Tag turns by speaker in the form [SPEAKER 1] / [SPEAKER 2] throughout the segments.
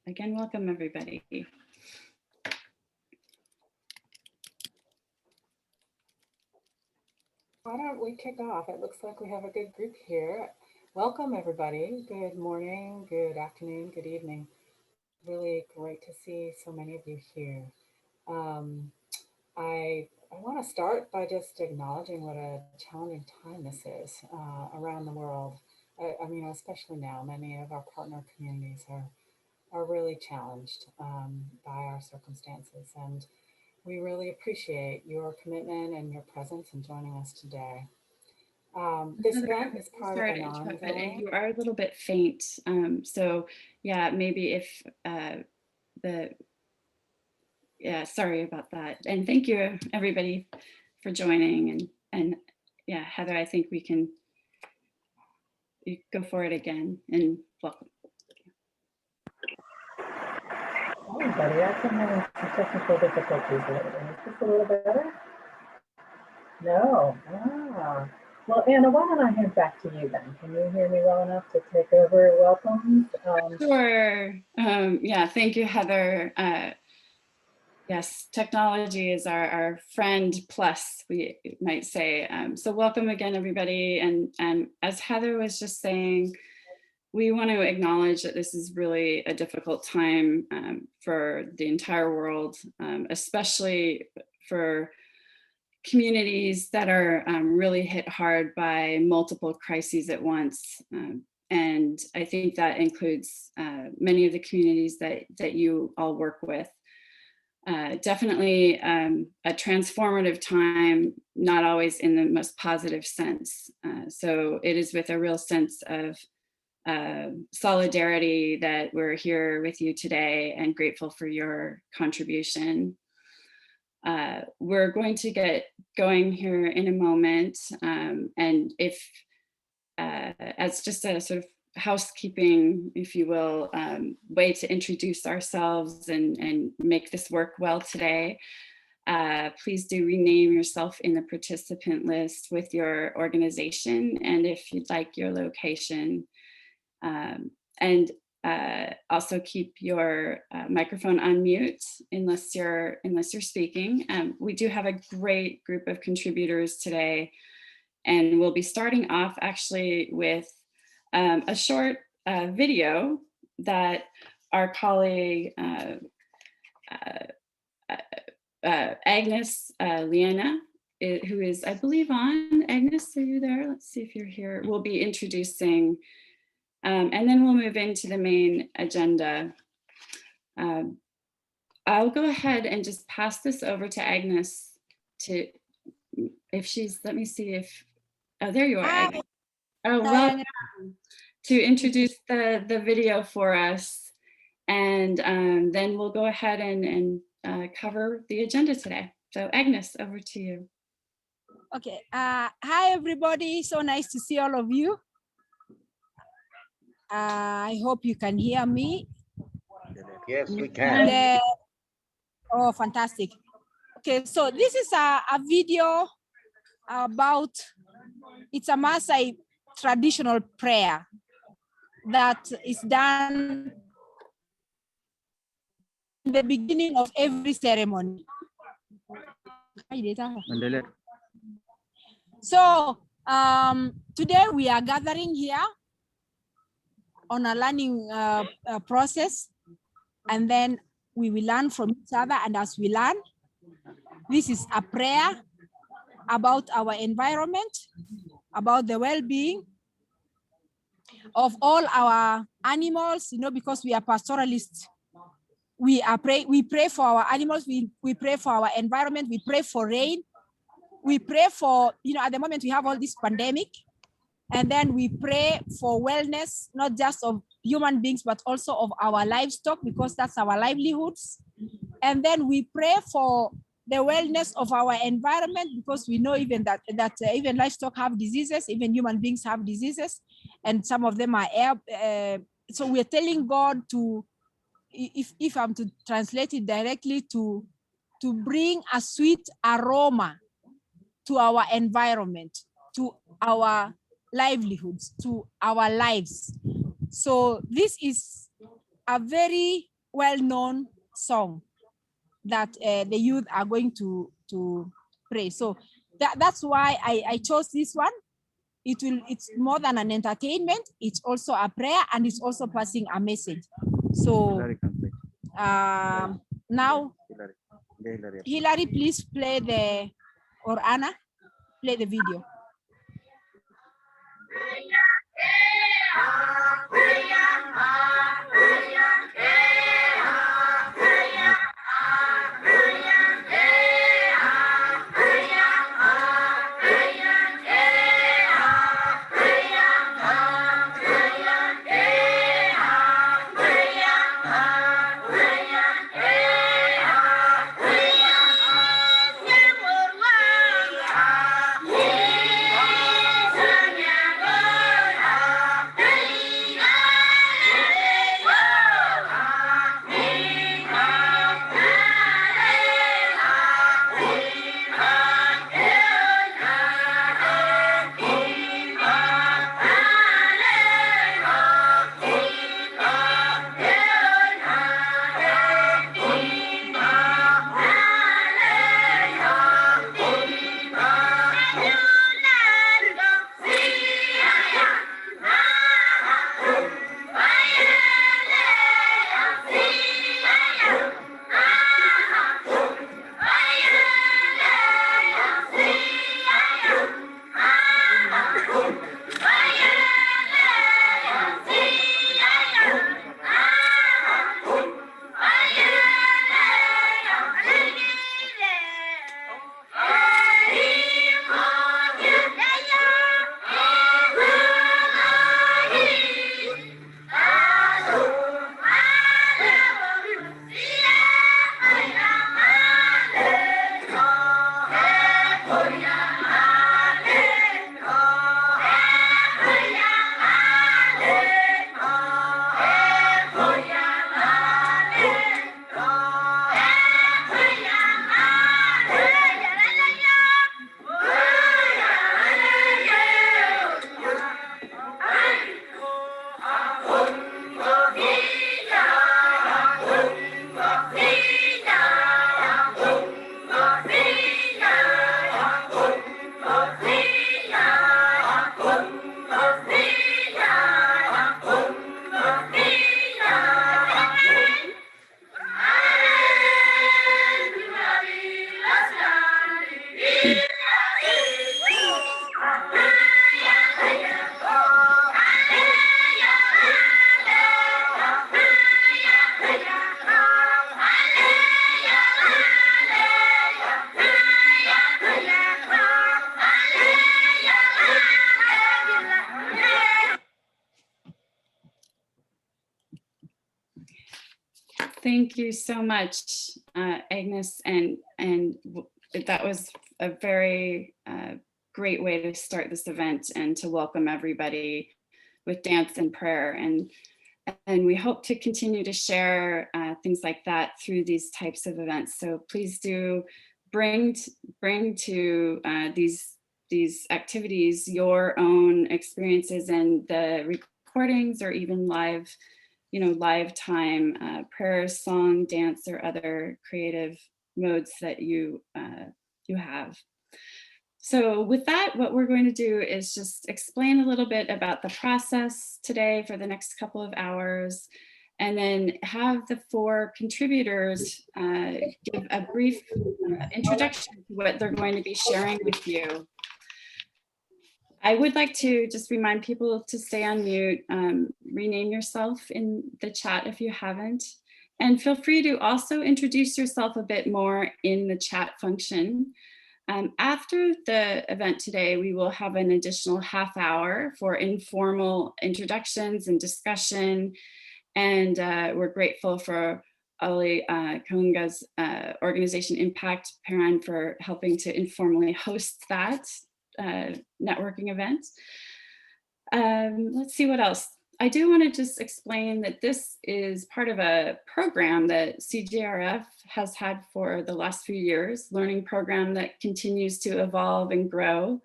[SPEAKER 1] Again, welcome everybody.
[SPEAKER 2] Why don't we kick off? It looks like we have a good group here. Welcome everybody. Good morning, good afternoon, good evening. Really great to see so many of you here. I want to start by just acknowledging what a challenging time this is around the world. I mean, especially now, many of our partner communities are really challenged by our circumstances. And we really appreciate your commitment and your presence in joining us today. This event is part of an ongoing.
[SPEAKER 1] You are a little bit faint. So yeah, maybe if sorry about that. And thank you everybody for joining. And yeah, Heather, I think we can go for it again and welcome.
[SPEAKER 2] Everybody, I've been having some technical difficulties lately. Is this a little better? No. Well, Anna, why don't I hand back to you then? Can you hear me well enough to take over welcomes?
[SPEAKER 1] Sure. Yeah, thank you, Heather. Yes, technology is our friend plus, we might say. So welcome again, everybody. And as Heather was just saying, we want to acknowledge that this is really a difficult time for the entire world, especially for communities that are really hit hard by multiple crises at once. And I think that includes many of the communities that you all work with. Definitely a transformative time, not always in the most positive sense. So it is with a real sense of solidarity that we're here with you today and grateful for your contribution. We're going to get going here in a moment. And if, as just a sort of housekeeping, if you will, way to introduce ourselves and make this work well today, please do rename yourself in the participant list with your organization and if you'd like your location. And also keep your microphone on mute unless you're speaking. We do have a great group of contributors today, and we'll be starting off actually with a short video that our colleague Agnes Liana, who is, I believe, on. Agnes, are you there? Let's see if you're here. We'll be introducing, and then we'll move into the main agenda. I'll go ahead and just pass this over to Agnes to, if she's, let me see if, oh, there you are, Agnes. Oh, welcome, to introduce the video for us. And then we'll go ahead and cover the agenda today. So Agnes, over to you.
[SPEAKER 3] Okay, hi everybody, so nice to see all of you. I hope you can hear me.
[SPEAKER 4] Yes, we can.
[SPEAKER 3] Oh, fantastic. Okay, so this is a video about, it's a Maasai traditional prayer that is done in the beginning of every ceremony. So today we are gathering here on a learning process, and then we will learn from each other. And as we learn, this is a prayer about our environment, about the well-being of all our animals, you know, because we are pastoralists. We pray for our animals, we pray for our environment, we pray for rain, we pray for, you know, at the moment we have all this pandemic, and then we pray for wellness, not just of human beings, but also of our livestock, because that's our livelihoods. And then we pray for the wellness of our environment, because we know even that even livestock have diseases, even human beings have diseases, and some of them are air. So we're telling God to, if I'm to translate it directly, to bring a sweet aroma to our environment, to our livelihoods, to our lives. So this is a very well-known song that the youth are going to pray. So that's why I chose this one. It's more than an entertainment. It's also a prayer, and it's also passing a message. So now, Hillary, please play or Anna, play the video.
[SPEAKER 1] Thank you so much, Agnes, and that was a very great way to start this event and to welcome everybody with dance and prayer. And we hope to continue to share things like that through these types of events. So please do bring to these activities your own experiences and the recordings or even live time prayer, song, dance, or other creative modes that you have. So with that, what we're going to do is just explain a little bit about the process today for the next couple of hours, and then have the four contributors give a brief introduction to what they're going to be sharing with you. I would like to just remind people to stay on mute, rename yourself in the chat if you haven't, and feel free to also introduce yourself a bit more in the chat function. After the event today, we will have an additional half hour for informal introductions and discussion, and we're grateful for Ali Kaunga's organization Impact Parent for helping to informally host that networking event. Let's see what else. I do want to just explain that this is part of a program that CJRF has had for the last few years, learning program that continues to evolve and grow.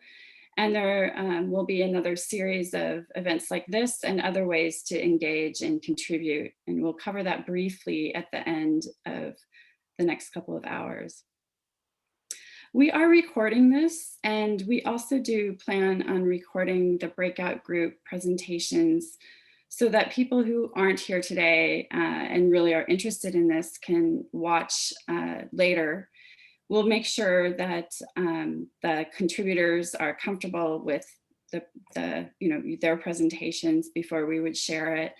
[SPEAKER 1] And there will be another series of events like this and other ways to engage and contribute. And we'll cover that briefly at the end of the next couple of hours. We are recording this, and we also do plan on recording the breakout group presentations so that people who aren't here today and really are interested in this can watch later. We'll make sure that the contributors are comfortable with their presentations before we would share it,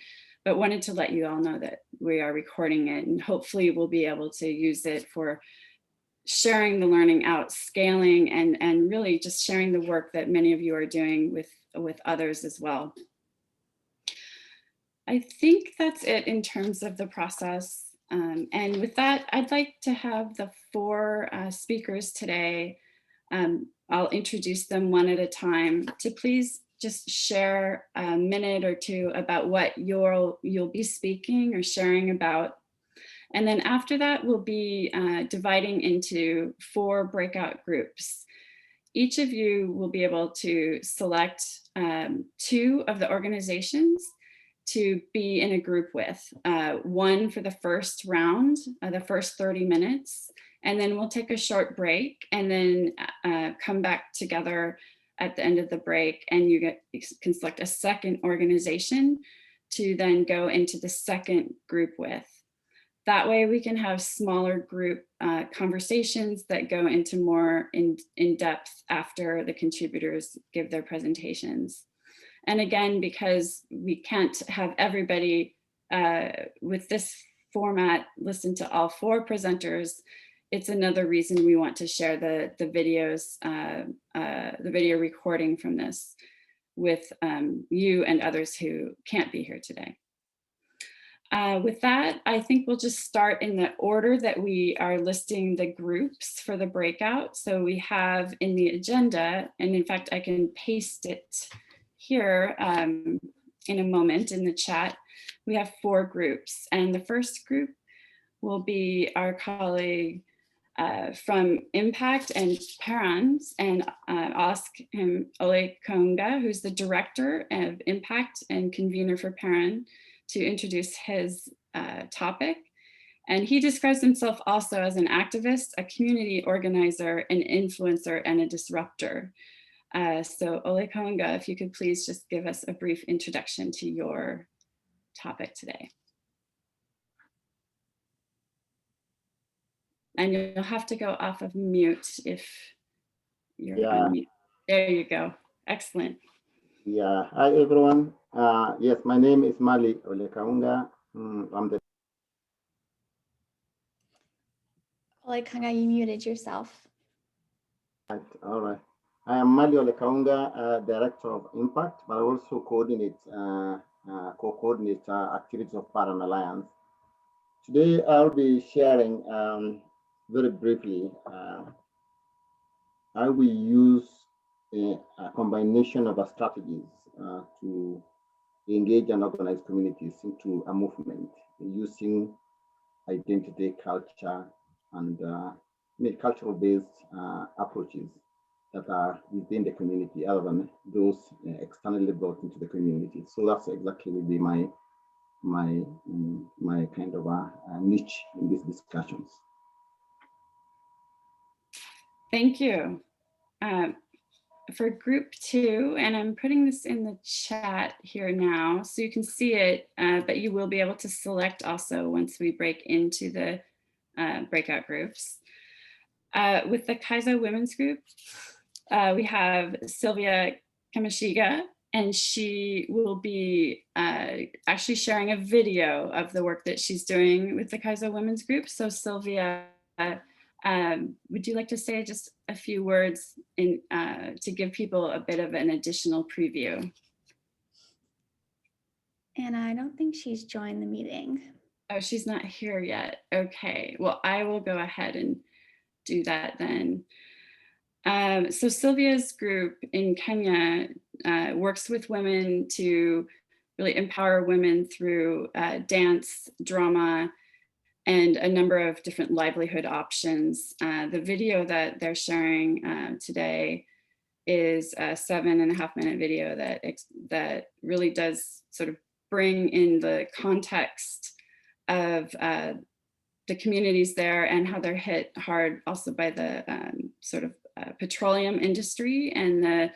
[SPEAKER 1] but wanted to let you all know that we are recording it, and hopefully we'll be able to use it for sharing the learning out, scaling, and really just sharing the work that many of you are doing with others as well. I think that's it in terms of the process. And with that, I'd like to have the four speakers today. I'll introduce them one at a time to please just share a minute or two about what you'll be speaking or sharing about. And then after that, we'll be dividing into 4 breakout groups. Each of you will be able to select 2 of the organizations to be in a group with, 1 for the first round, the first 30 minutes, and then we'll take a short break and then come back together at the end of the break, and you can select a second organization to then go into the second group with. That way we can have smaller group conversations that go into more in depth after the contributors give their presentations. And again, because we can't have everybody with this format listen to all 4 presenters, it's another reason we want to share the videos, the video recording from this with you and others who can't be here today. With that, I think we'll just start in the order that we are listing the groups for the breakout. So we have in the agenda, and in fact, I can paste it here in a moment in the chat. We have 4 groups, and the first group will be our colleague from Impact and Parents, and ask him, Ole Konga, who's the director of Impact and convener for Parent, to introduce his topic. And he describes himself also as an activist, a community organizer, an influencer, and a disruptor. So Ole Konga, if you could please just give us a brief introduction to your topic today. And you'll have to go off of mute if you're on mute. There you go. Excellent.
[SPEAKER 5] Yeah. Hi, everyone. Yes, my name is Mali Olekaunga. I'm the
[SPEAKER 6] Pawanka, you muted yourself.
[SPEAKER 5] All right. I am Mali Olekaunga, Director of Impact, but I also coordinate, co-coordinate activities of Parent Alliance. Today, I'll be sharing very briefly how we use a combination of strategies to engage and organize communities into a movement using identity, culture, and cultural-based approaches that are within the community, other than those externally brought into the community. So that's exactly will be my kind of a niche in these discussions.
[SPEAKER 1] Thank you. For group 2, and I'm putting this in the chat here now so you can see it, but you will be able to select also once we break into the breakout groups. With the Kaiser Women's Group, we have Sylvia Kamashiga, and she will be actually sharing a video of the work that she's doing with the Kaiser Women's Group. So Sylvia, would you like to say just a few words to give people a bit of an additional preview?
[SPEAKER 6] And I don't think she's joined the meeting.
[SPEAKER 1] Oh, she's not here yet. Okay, well, I will go ahead and do that then. So Sylvia's group in Kenya works with women to really empower women through dance, drama, and a number of different livelihood options. The video that they're sharing today is a 7.5-minute video that really does sort of bring in the context of the communities there and how they're hit hard also by the sort of petroleum industry and the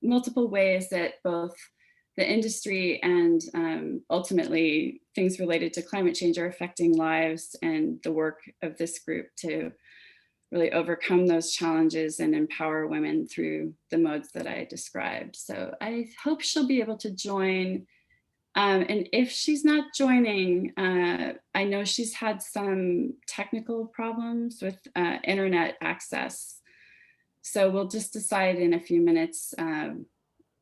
[SPEAKER 1] multiple ways that both the industry and ultimately things related to climate change are affecting lives, and the work of this group to really overcome those challenges and empower women through the modes that I described. So I hope she'll be able to join. And if she's not joining, I know she's had some technical problems with internet access. So we'll just decide in a few minutes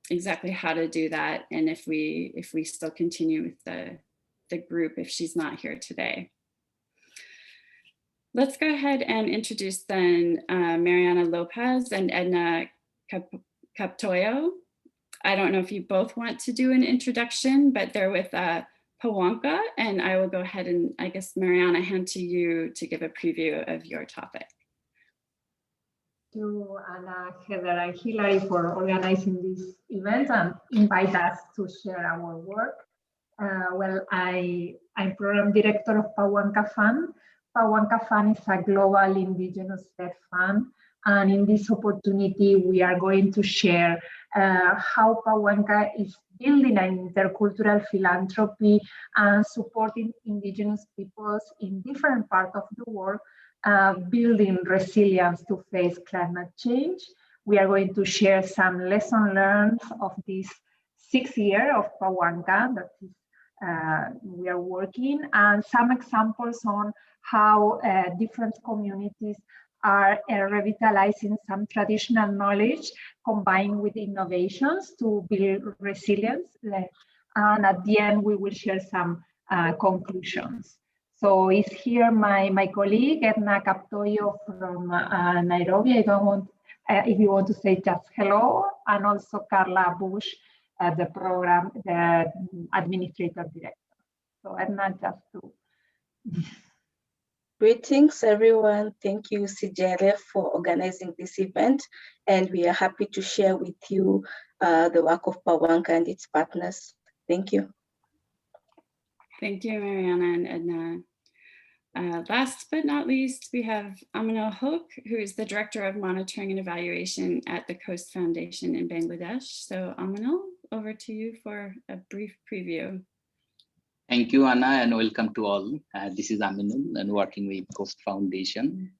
[SPEAKER 1] exactly how to do that, and if we still continue with the group if she's not here today. Let's go ahead and introduce then Mariana Lopez and Edna Captoyo. I don't know if you both want to do an introduction, but they're with Pawanka, and I will go ahead and I guess Mariana, hand to you to give a preview of your topic.
[SPEAKER 7] Thank you, Anna, Heather, and Hilary for organizing this event and invite us to share our work. I'm program director of Pawanka Fund. Pawanka Fund is a global indigenous-led fund, and in this opportunity, we are going to share how Pawanka is building an intercultural philanthropy and supporting indigenous peoples in different parts of the world, building resilience to face climate change. We are going to share some lessons learned of this 6 year of Pawanka that is, we are working, and some examples on how different communities are revitalizing some traditional knowledge combined with innovations to build resilience. And at the end, we will share some conclusions. So is here my colleague, Edna Captoyo from Nairobi. I don't want, if you want to say just hello, and also Carla Bush, the program, the administrator director. So Edna, just to.
[SPEAKER 8] Greetings, everyone. Thank you, CJLF, for organizing this event. And we are happy to share with you the work of Pawanka and its partners. Thank you.
[SPEAKER 1] Thank you, Mariana and Edna. Last but not least, we have Aminul Hook, who is the Director of Monitoring and Evaluation at the Coast Foundation in Bangladesh. So Aminul, over to you for a brief preview.
[SPEAKER 9] Thank you, Anna, and welcome to all. This is Aminul, and working with Coast Foundation,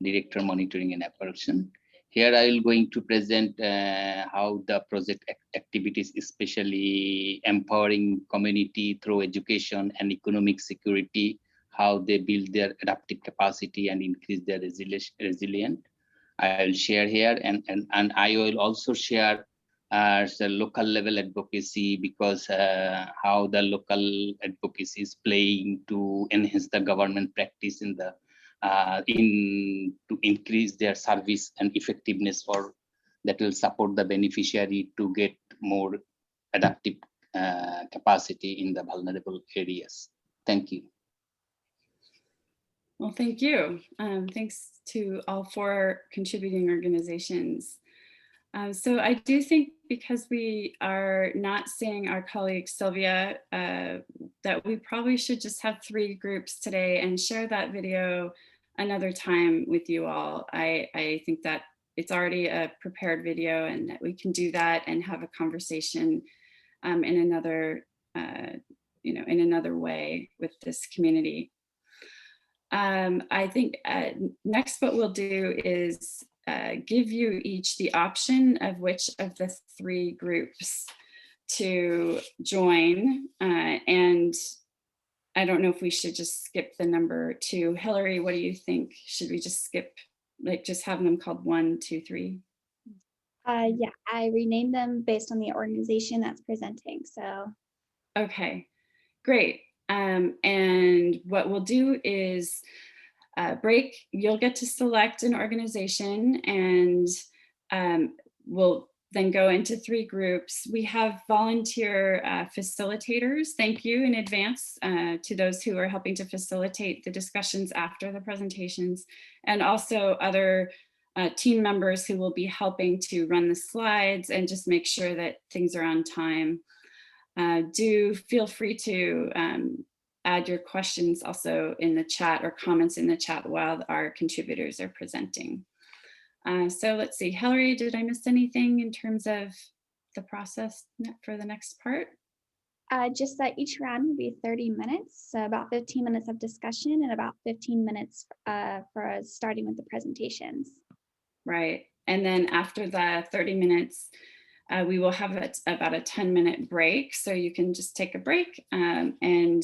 [SPEAKER 9] Director Monitoring and Evaluation. Here I will going to present how the project activities, especially empowering community through education and economic security, how they build their adaptive capacity and increase their resilience. I will share here, and I will also share the local level advocacy, because how the local advocacy is playing to enhance the government practice in the to increase their service and effectiveness for that will support the beneficiary to get more adaptive capacity in the vulnerable areas. Thank you.
[SPEAKER 1] Well, thank you. Thanks to all 4 contributing organizations. So I do think, because we are not seeing our colleague Sylvia, that we probably should just have 3 groups today and share that video another time with you all. I think that it's already a prepared video, and that we can do that and have a conversation in another, in another way with this community. I think next what we'll do is give you each the option of which of the 3 groups to join. And I don't know if we should just skip the number 2. Hilary, what do you think? Should we just skip, like just have them called 1, 2, 3?
[SPEAKER 6] Yeah, I renamed them based on the organization that's presenting, so. Okay,
[SPEAKER 1] great. And what we'll do is break, you'll get to select an organization, and we'll then go into 3 groups. We have volunteer facilitators. Thank you in advance to those who are helping to facilitate the discussions after the presentations, and also other team members who will be helping to run the slides and just make sure that things are on time. Do feel free to add your questions also in the chat or comments in the chat while our contributors are presenting. So let's see, Hillary, did I miss anything in terms of the process for the next part?
[SPEAKER 6] Just that each round will be 30 minutes, so about 15 minutes of discussion and about 15 minutes for starting with the presentations. Right,
[SPEAKER 1] and then after the 30 minutes, we will have about a 10-minute break. So you can just take a break and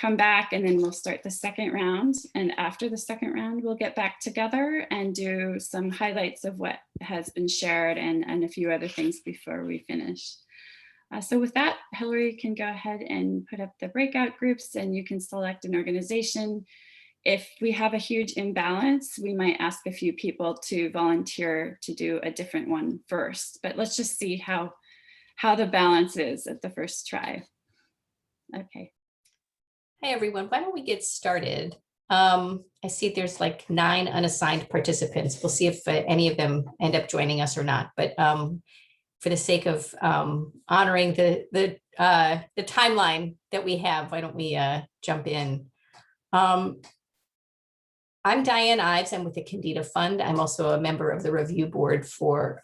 [SPEAKER 1] come back, and then we'll start the second round. And after the second round, we'll get back together and do some highlights of what has been shared and a few other things before we finish. So with that, Hillary can go ahead and put up the breakout groups, and you can select an organization. If we have a huge imbalance, we might ask a few people to volunteer to do a different one first, but let's just see how the balance is at the first try. Okay.
[SPEAKER 10] Hey everyone, why don't we get started? I see there's like 9 unassigned participants. We'll see if any of them end up joining us or not, but for the sake of honoring the timeline that we have, why don't we jump in? I'm Diane Ives. I'm with the Candida Fund. I'm also a member of the review board for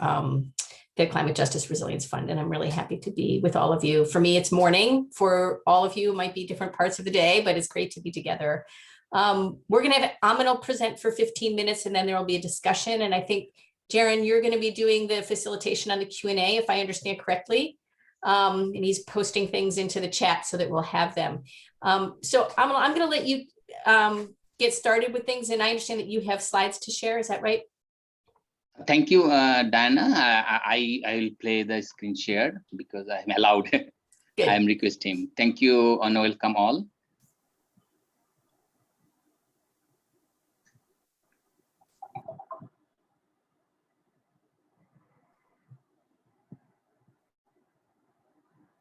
[SPEAKER 10] the Climate Justice Resilience Fund, and I'm really happy to be with all of you. For me, it's morning. For all of you, it might be different parts of the day, but it's great to be together. We're going to have Aminul present for 15 minutes, and then there will be a discussion. And I think, Jaron, you're going to be doing the facilitation on the Q&A, if I understand correctly. And he's posting things into the chat so that we'll have them. So Aminul, I'm going to let you get started with things, and I understand that you have slides to share. Is that right?
[SPEAKER 9] Thank you, Diana. I will play the screen share because I'm allowed. I'm requesting. Thank you and welcome all.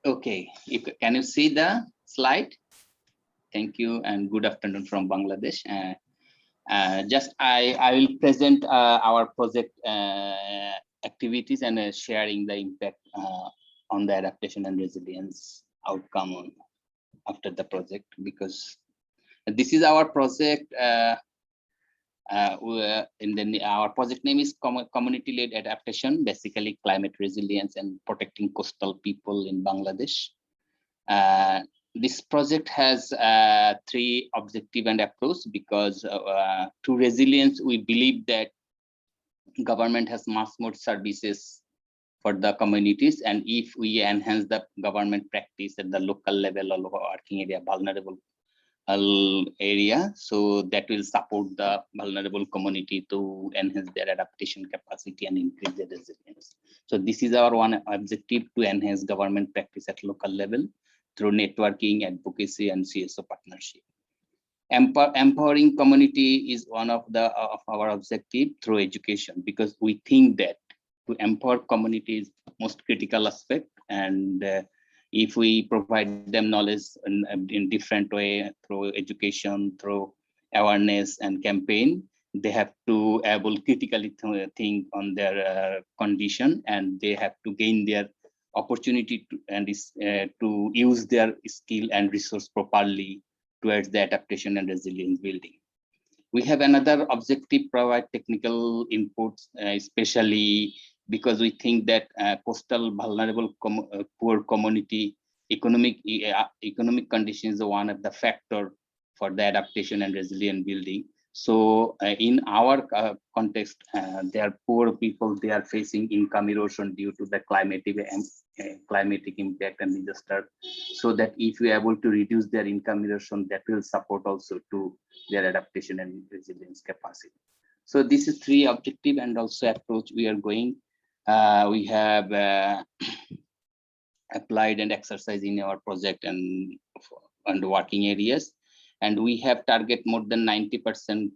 [SPEAKER 9] Okay, can you see the slide? Thank you and good afternoon from Bangladesh. I will present our project activities and sharing the impact on the adaptation and resilience outcome after the project, because this is our project. Our project name is Community-Led Adaptation, basically climate resilience and protecting coastal people in Bangladesh. This project has 3 objective and approach, because to resilience, we believe that government has much more services for the communities, and if we enhance the government practice at the local level or working area, vulnerable area, so that will support the vulnerable community to enhance their adaptation capacity and increase their resilience. So this is our one objective, to enhance government practice at local level through networking, advocacy, and CSO partnership. Empowering community is one of our objective through education, because we think that to empower community is most critical aspect, and if we provide them knowledge in different way, through education, through awareness and campaign, they have to able critically think on their condition, and they have to gain their opportunity to use their skill and resource properly towards the adaptation and resilience building. We have another objective, provide technical inputs, especially because we think that coastal vulnerable poor community economic conditions is one of the factor for the adaptation and resilient building. So in our context, they are poor people, they are facing income erosion due to the climatic impact and disaster. So that if we are able to reduce their income erosion, that will support also to their adaptation and resilience capacity. So this is 3 objective and also approach we are going. We have applied and exercised in our project and working areas, and we have target more than 90%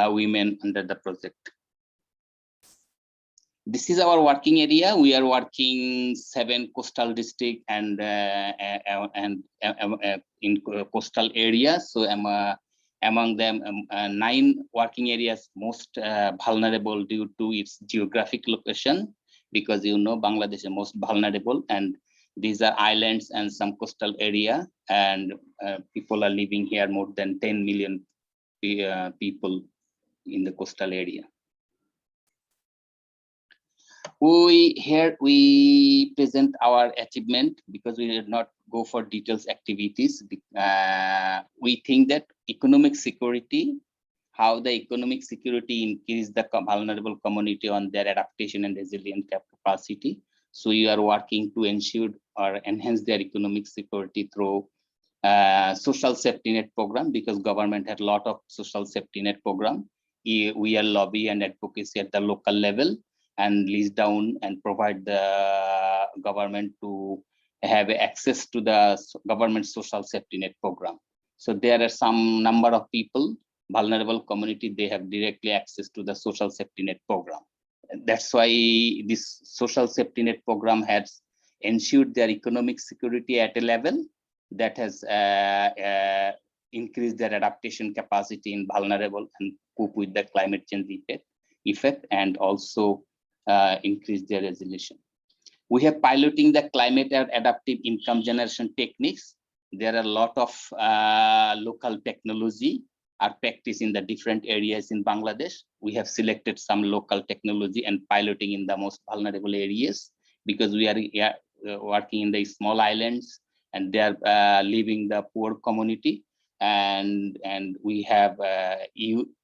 [SPEAKER 9] women under the project. This is our working area. We are working 7 coastal districts and in coastal areas. So Among them, 9 working areas most vulnerable due to its geographic location, because Bangladesh is most vulnerable, and these are islands and some coastal area, and people are living here, more than 10 million people in the coastal area. We present our achievement, because we did not go for details activities. We think that economic security, how the economic security increase the vulnerable community on their adaptation and resilient capacity. So we are working to ensure or enhance their economic security through social safety net program, because government had a lot of social safety net program. We are lobby and advocacy at the local level, and list down and provide the government to have access to the government social safety net program. So there are some number of people, vulnerable community, they have directly access to the social safety net program. That's why this social safety net program has ensured their economic security at a level that has increased their adaptation capacity in vulnerable and cope with the climate change effect, and also increase their resolution. We have piloting the climate and adaptive income generation techniques. There are a lot of local technology are practiced in the different areas in Bangladesh. We have selected some local technology and piloting in the most vulnerable areas, because we are working in the small islands, and they are living the poor community, and we have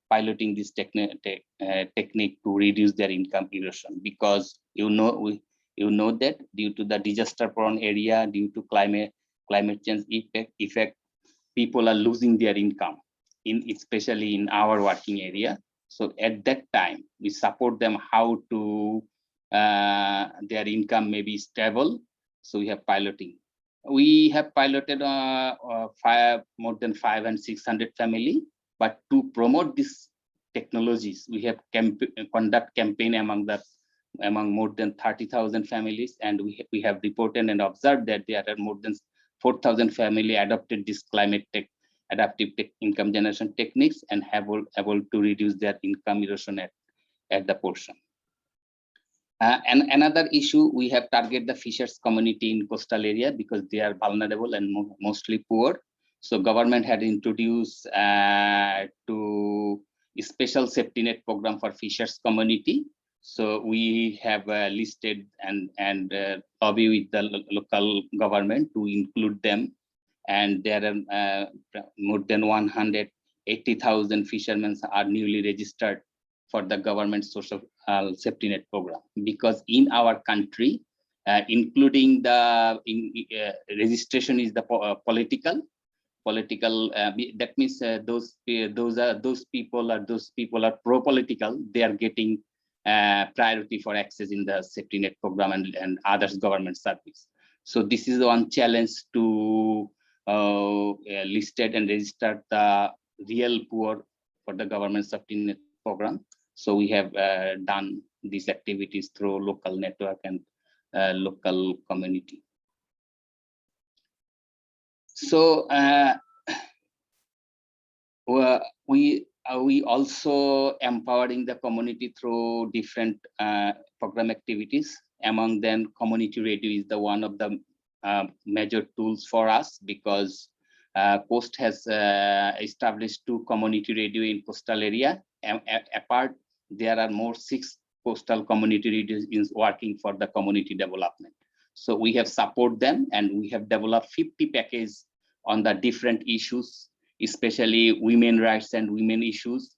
[SPEAKER 9] piloting this technique to reduce their income erosion, because that due to the disaster prone area, due to climate change effect, people are losing their income, especially in our working area. So at that time, we support them how to their income may be stable. So we have piloting. We have piloted more than 500 and 600 family, but to promote these technologies, we have conduct campaign among more than 30,000 families, and we have reported and observed that there are more than 4,000 family adopted this climate adaptive income generation techniques, and have able to reduce their income erosion at the portion. And another issue, we have targeted the fishers community in coastal area, because they are vulnerable and mostly poor. So government had introduced to a special safety net program for fishers community. So we have listed and lobby with the local government to include them. And there are more than 180,000 fishermen are newly registered for the government social safety net program, because in our country, including the registration is the political. That means those people are pro-political. They are getting priority for access in the safety net program and others government service. So this is one challenge to listed and register the real poor for the government safety net program. So we have done these activities through local network and local community. So we also empowering the community through different program activities. Among them, community radio is the one of the major tools for us, because Coast has established 2 community radio in coastal area. Apart, there are more 6 coastal community radios working for the community development. So we have support them, and we have developed 50 packages on the different issues, especially women rights and women issues,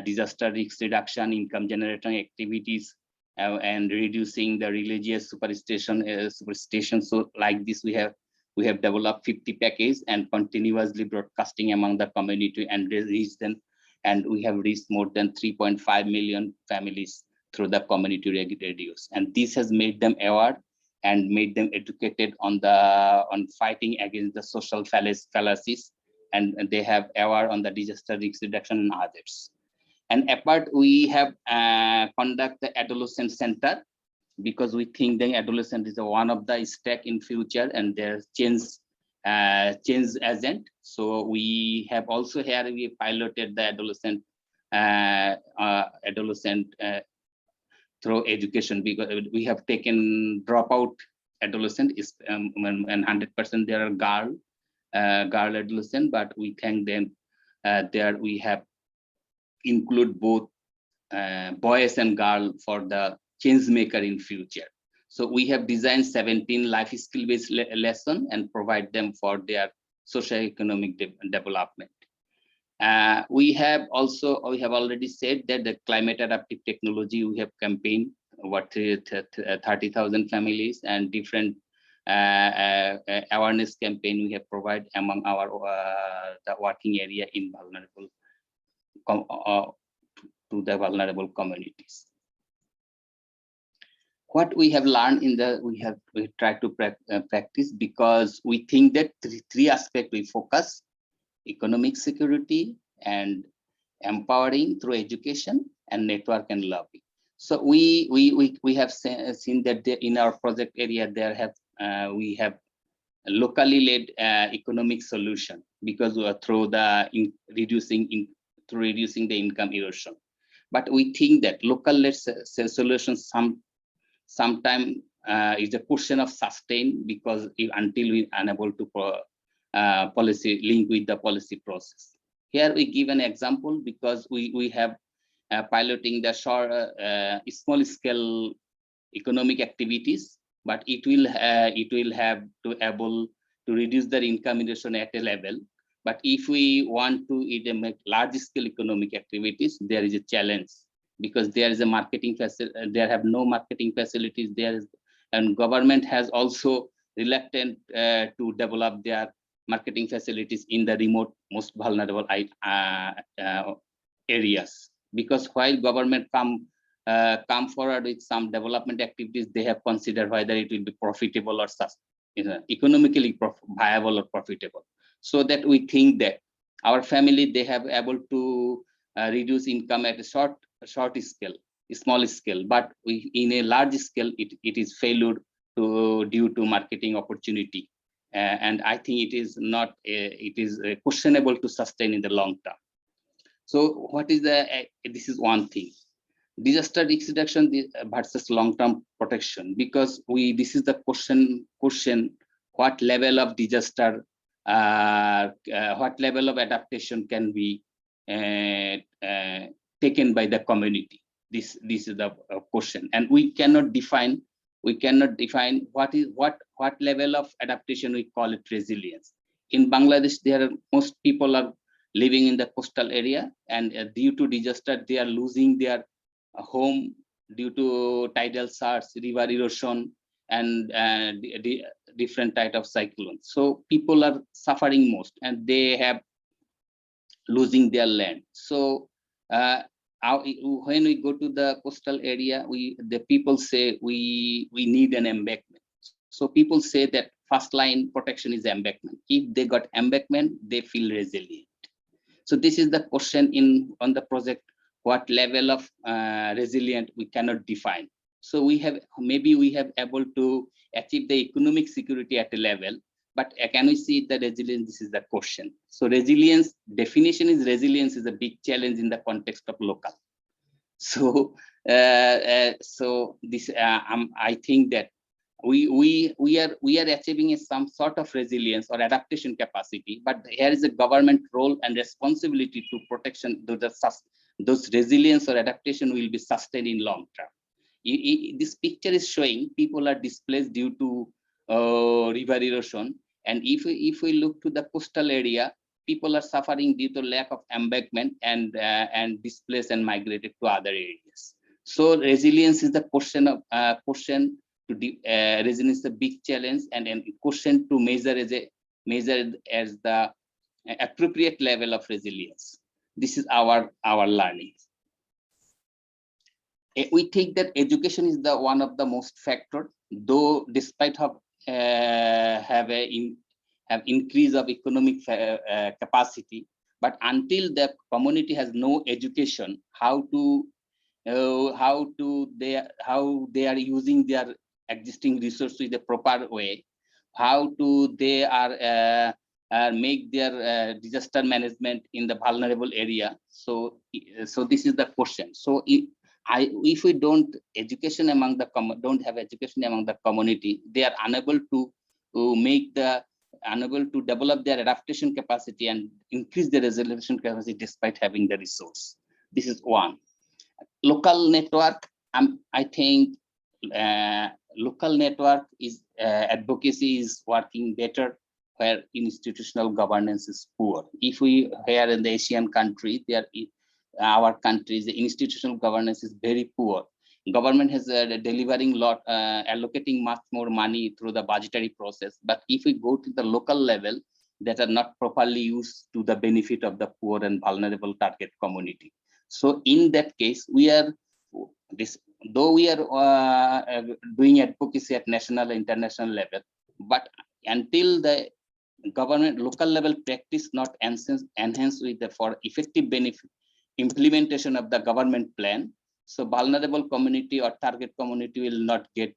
[SPEAKER 9] disaster risk reduction, income generating activities, and reducing the religious superstition. So like this, we have developed 50 packages and continuously broadcasting among the community and reach them. And we have reached more than 3.5 million families through the community radios. And this has made them aware and made them educated on fighting against the social fallacies, and they have aware on the disaster risk reduction and others. And apart, we have conduct the adolescent center, because we think the adolescent is one of the stake in future, and their change change agent. So we have also here we piloted the adolescent through education, because we have taken dropout adolescent is and 100% they are girl adolescent, but we thank them there we have include both boys and girl for the change maker in future. So we have designed 17 life skill based lesson and provide them for their socio-economic development. We have already said that the climate adaptive technology, we have campaigned over 30,000 families and different awareness campaign we have provided among our the working area in vulnerable to the vulnerable communities. What we have learned in the we try to practice, because we think that three aspects we focus: economic security and empowering through education and network and lobby. So we have seen that in our project area there have we have locally led economic solution, because through the reducing the income erosion. But we think that local led solutions sometimes is a question of sustain, because until we unable to policy link with the policy process. Here we give an example, because we have piloting the small scale economic activities, but it will have to able to reduce their income erosion at a level. But if we want to make large scale economic activities, there is a challenge, because there is a marketing facility, there have no marketing facilities there, and government has also reluctant to develop their marketing facilities in the remote, most vulnerable areas. Because while government come forward with some development activities, they have considered whether it will be profitable or economically viable or profitable. So that we think that our family, they have able to reduce income at a short scale, small scale, but in a large scale, it is failure due to marketing opportunity. And I think it is not it is questionable to sustain in the long term. So what is this is one thing: disaster risk reduction versus long-term protection, because this is the question what level of disaster, what level of adaptation can be taken by the community. This is the question, and we cannot define what level of adaptation we call it resilience. In Bangladesh, most people are living in the coastal area, and due to disaster, they are losing their home due to tidal surge, river erosion, and different type of cyclones. So people are suffering most, and they have losing their land. So when we go to the coastal area, the people say we need an embankment. So people say that first line protection is embankment. If they got embankment, they feel resilient. So this is the question on the project: what level of resilient we cannot define. So we have able to achieve the economic security at a level, but can we see the resilience? This is the question. So resilience definition is a big challenge in the context of local. So this I think that we are achieving some sort of resilience or adaptation capacity, but here is a government role and responsibility to protection those resilience or adaptation will be sustained in long term. This picture is showing people are displaced due to river erosion, and if we look to the coastal area, people are suffering due to lack of embankment and displaced and migrated to other areas. So resilience is the question to resilience is a big challenge, and a question to measure as the appropriate level of resilience. This is our learning. We think that education is the one of the most factor, though despite of have increase of economic capacity, but until the community has no education, how they are using their existing resources in the proper way, how they are make their disaster management in the vulnerable area. So this is the question. So if we don't have education among the community, they are unable to develop their adaptation capacity and increase their resolution capacity despite having the resource. This is one. Local network, I think local network is advocacy is working better where institutional governance is poor. If we here in the Asian country, our countries, the institutional governance is very poor. Government has delivering allocating much more money through the budgetary process. But if we go to the local level, that are not properly used to the benefit of the poor and vulnerable target community. So in that case, though we are doing advocacy at national and international level, but until the government local level practice not enhanced with for effective benefit implementation of the government plan, so vulnerable community or target community will not get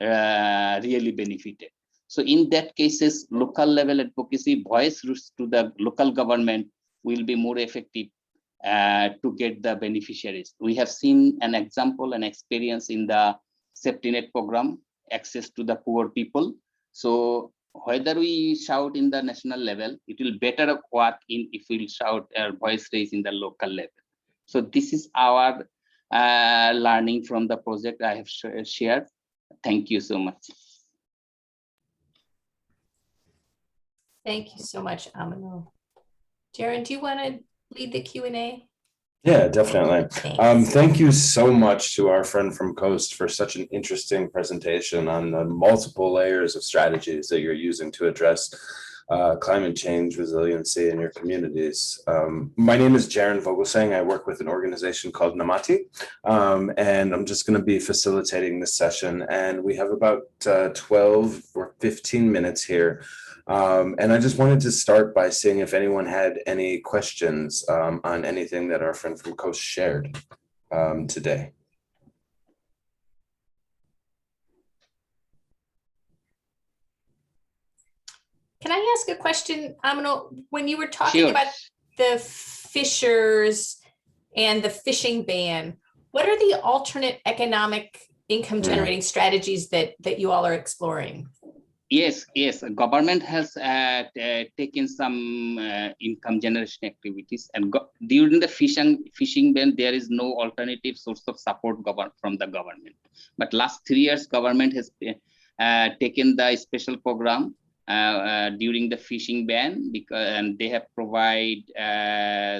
[SPEAKER 9] really benefited. So in that cases, local level advocacy voice to the local government will be more effective to get the beneficiaries. We have seen an example and experience in the safety net program, access to the poor people. So whether we shout in the national level, it will better work if we shout our voice raise in the local level. So this is our learning from the project I have shared. Thank you so much.
[SPEAKER 10] Thank you so much, Aminul. Jaren, do you want to lead the Q&A?
[SPEAKER 11] Yeah, definitely.
[SPEAKER 10] Thanks.
[SPEAKER 11] Thank you so much to our friend from Coast for such an interesting presentation on the multiple layers of strategies that you're using to address climate change resiliency in your communities. My name is Jaren Vogelsang. I work with an organization called Namati, and I'm just going to be facilitating this session. And we have about 12 or 15 minutes here. And I just wanted to start by seeing if anyone had any questions on anything that our friend from Coast shared today.
[SPEAKER 10] Can I ask a question, Aminul? When you were talking about the fishers and the fishing ban, what are the alternate economic income generating strategies that you all are exploring?
[SPEAKER 9] Yes, government has taken some income generation activities, and during the fishing ban, there is no alternative source of support from the government. But last 3 years, government has taken the special program during the fishing ban, and they have provided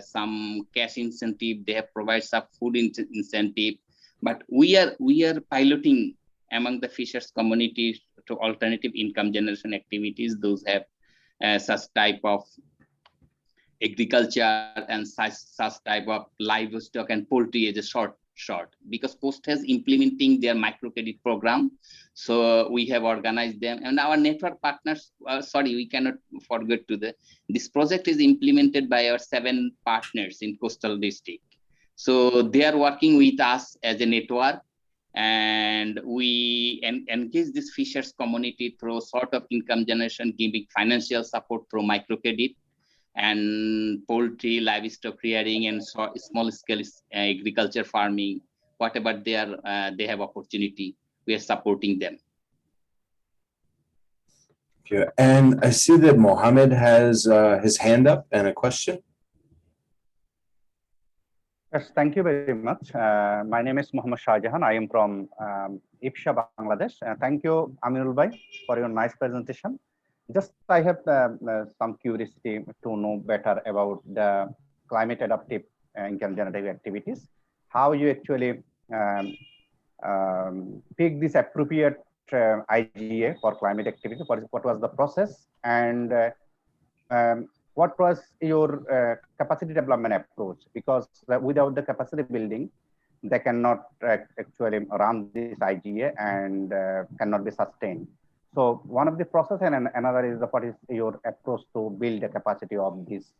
[SPEAKER 9] some cash incentive, they have provided some food incentive. But we are piloting among the fishers community to alternative income generation activities. Those have such type of agriculture and such type of livestock and poultry as a short, because Post has implementing their microcredit program. So we have organized them, and our network partners, we cannot forget this project is implemented by our 7 partners in coastal district. So they are working with us as a network, and we engage this fishers community through sort of income generation, giving financial support through microcredit and poultry, livestock rearing, and small scale agriculture farming, whatever they have opportunity, we are supporting them.
[SPEAKER 11] Okay. And I see that Mohammed has his hand up and a question.
[SPEAKER 12] Yes, thank you very much. My name is Mohammed Shahjahan. I am from IPSHA, Bangladesh. Thank you, Aminul Bhai, for your nice presentation. Just I have some curiosity to know better about the climate adaptive income generative activities. How you actually pick this appropriate IGA for climate activity? What was the process, and what was your capacity development approach? Because without the capacity building, they cannot actually run this IGA and cannot be sustained. So one of the process, and another is what is your approach to build the capacity of this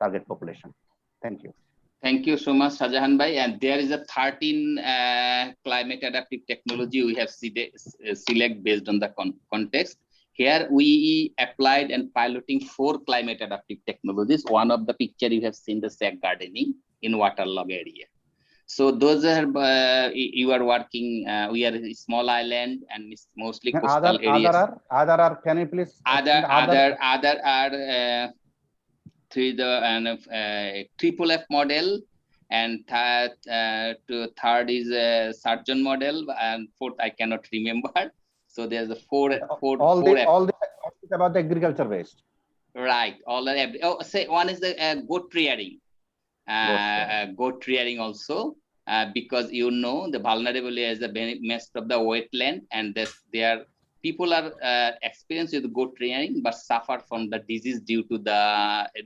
[SPEAKER 12] target population? Thank you.
[SPEAKER 9] Thank you so much, Shahjahan Bhai. And there is a 13 climate adaptive technology we have select based on the context. Here we applied and piloting 4 climate adaptive technologies. One of the picture you have seen the sack gardening in waterlogged area. So those are you are working. We are a small island and it's mostly coastal areas.
[SPEAKER 12] Can you please?
[SPEAKER 9] Other are through the triple F model, and third is a surgeon model, and fourth I cannot remember. So there's a four
[SPEAKER 12] about the agriculture waste.
[SPEAKER 9] Right. All the say one is the goat rearing. Goat rearing also, because the vulnerable areas are most of the wetland, and their people are experienced with goat rearing but suffer from the disease due to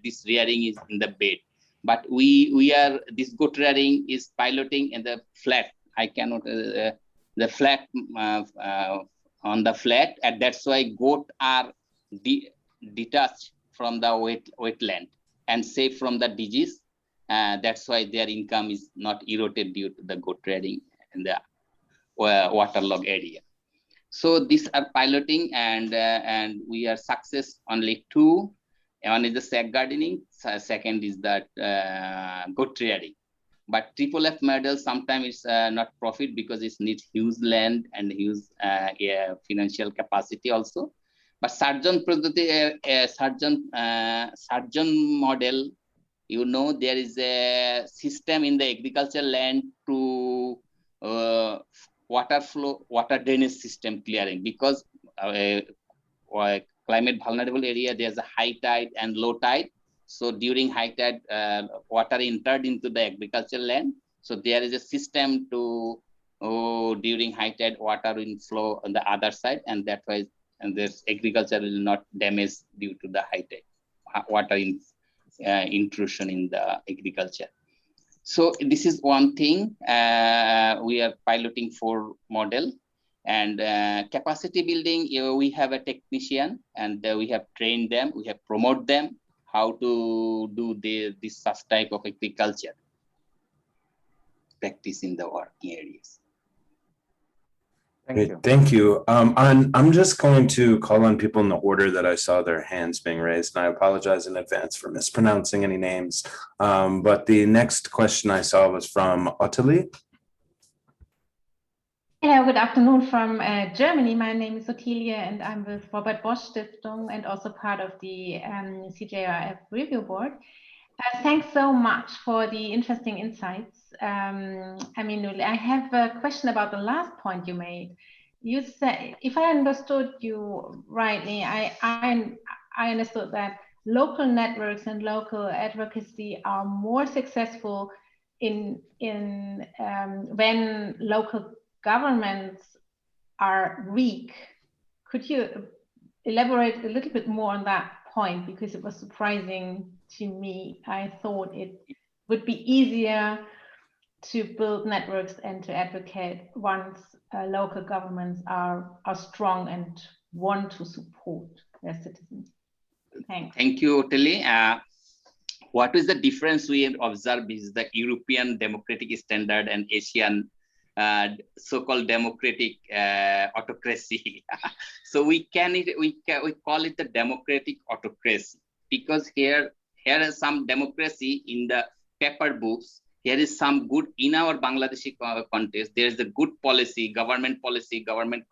[SPEAKER 9] this rearing is in the bed. But this goat rearing is piloting in the flat. I cannot the flat on the flat, and that's why goat are detached from the wetland and safe from the disease. That's why their income is not eroded due to the goat rearing in the waterlogged area. So these are piloting, and we are success only 2. One is the sack gardening. Second is that goat rearing. But triple F model sometimes it's not profit because it needs huge land and huge financial capacity also. But surgeon model, there is a system in the agriculture land to water drainage system clearing, because climate vulnerable area, there's a high tide and low tide. So during high tide, water entered into the agricultural land. So there is a system to during high tide, water will flow on the other side, and that way, and this agriculture will not damage due to the high tide water intrusion in the agriculture. So this is one thing. We are piloting 4 model, and capacity building. We have a technician, and we have trained them. We have promoted them how to do this such type of agriculture practice in the working areas.
[SPEAKER 11] Thank you. I'm just going to call on people in the order that I saw their hands being raised, and I apologize in advance for mispronouncing any names. But the next question I saw was from Ottilie.
[SPEAKER 13] Hello, good afternoon from Germany. My name is Ottilie, and I'm with Robert Bosch Stiftung and also part of the CJRF Review Board. Thanks so much for the interesting insights. I have a question about the last point you made. You said, if I understood you rightly, I understood that local networks and local advocacy are more successful when local governments are weak. Could you elaborate a little bit more on that point, because it was surprising to me. I thought it would be easier to build networks and to advocate once local governments are strong and want to support their citizens. Thanks.
[SPEAKER 9] Thank you, Ottilie. What is the difference we observe is the European democratic standard and Asian so-called democratic autocracy. So we call it the democratic autocracy, because here is some democracy in the paper books. Here is some good in our Bangladeshi context. There is a good policy, government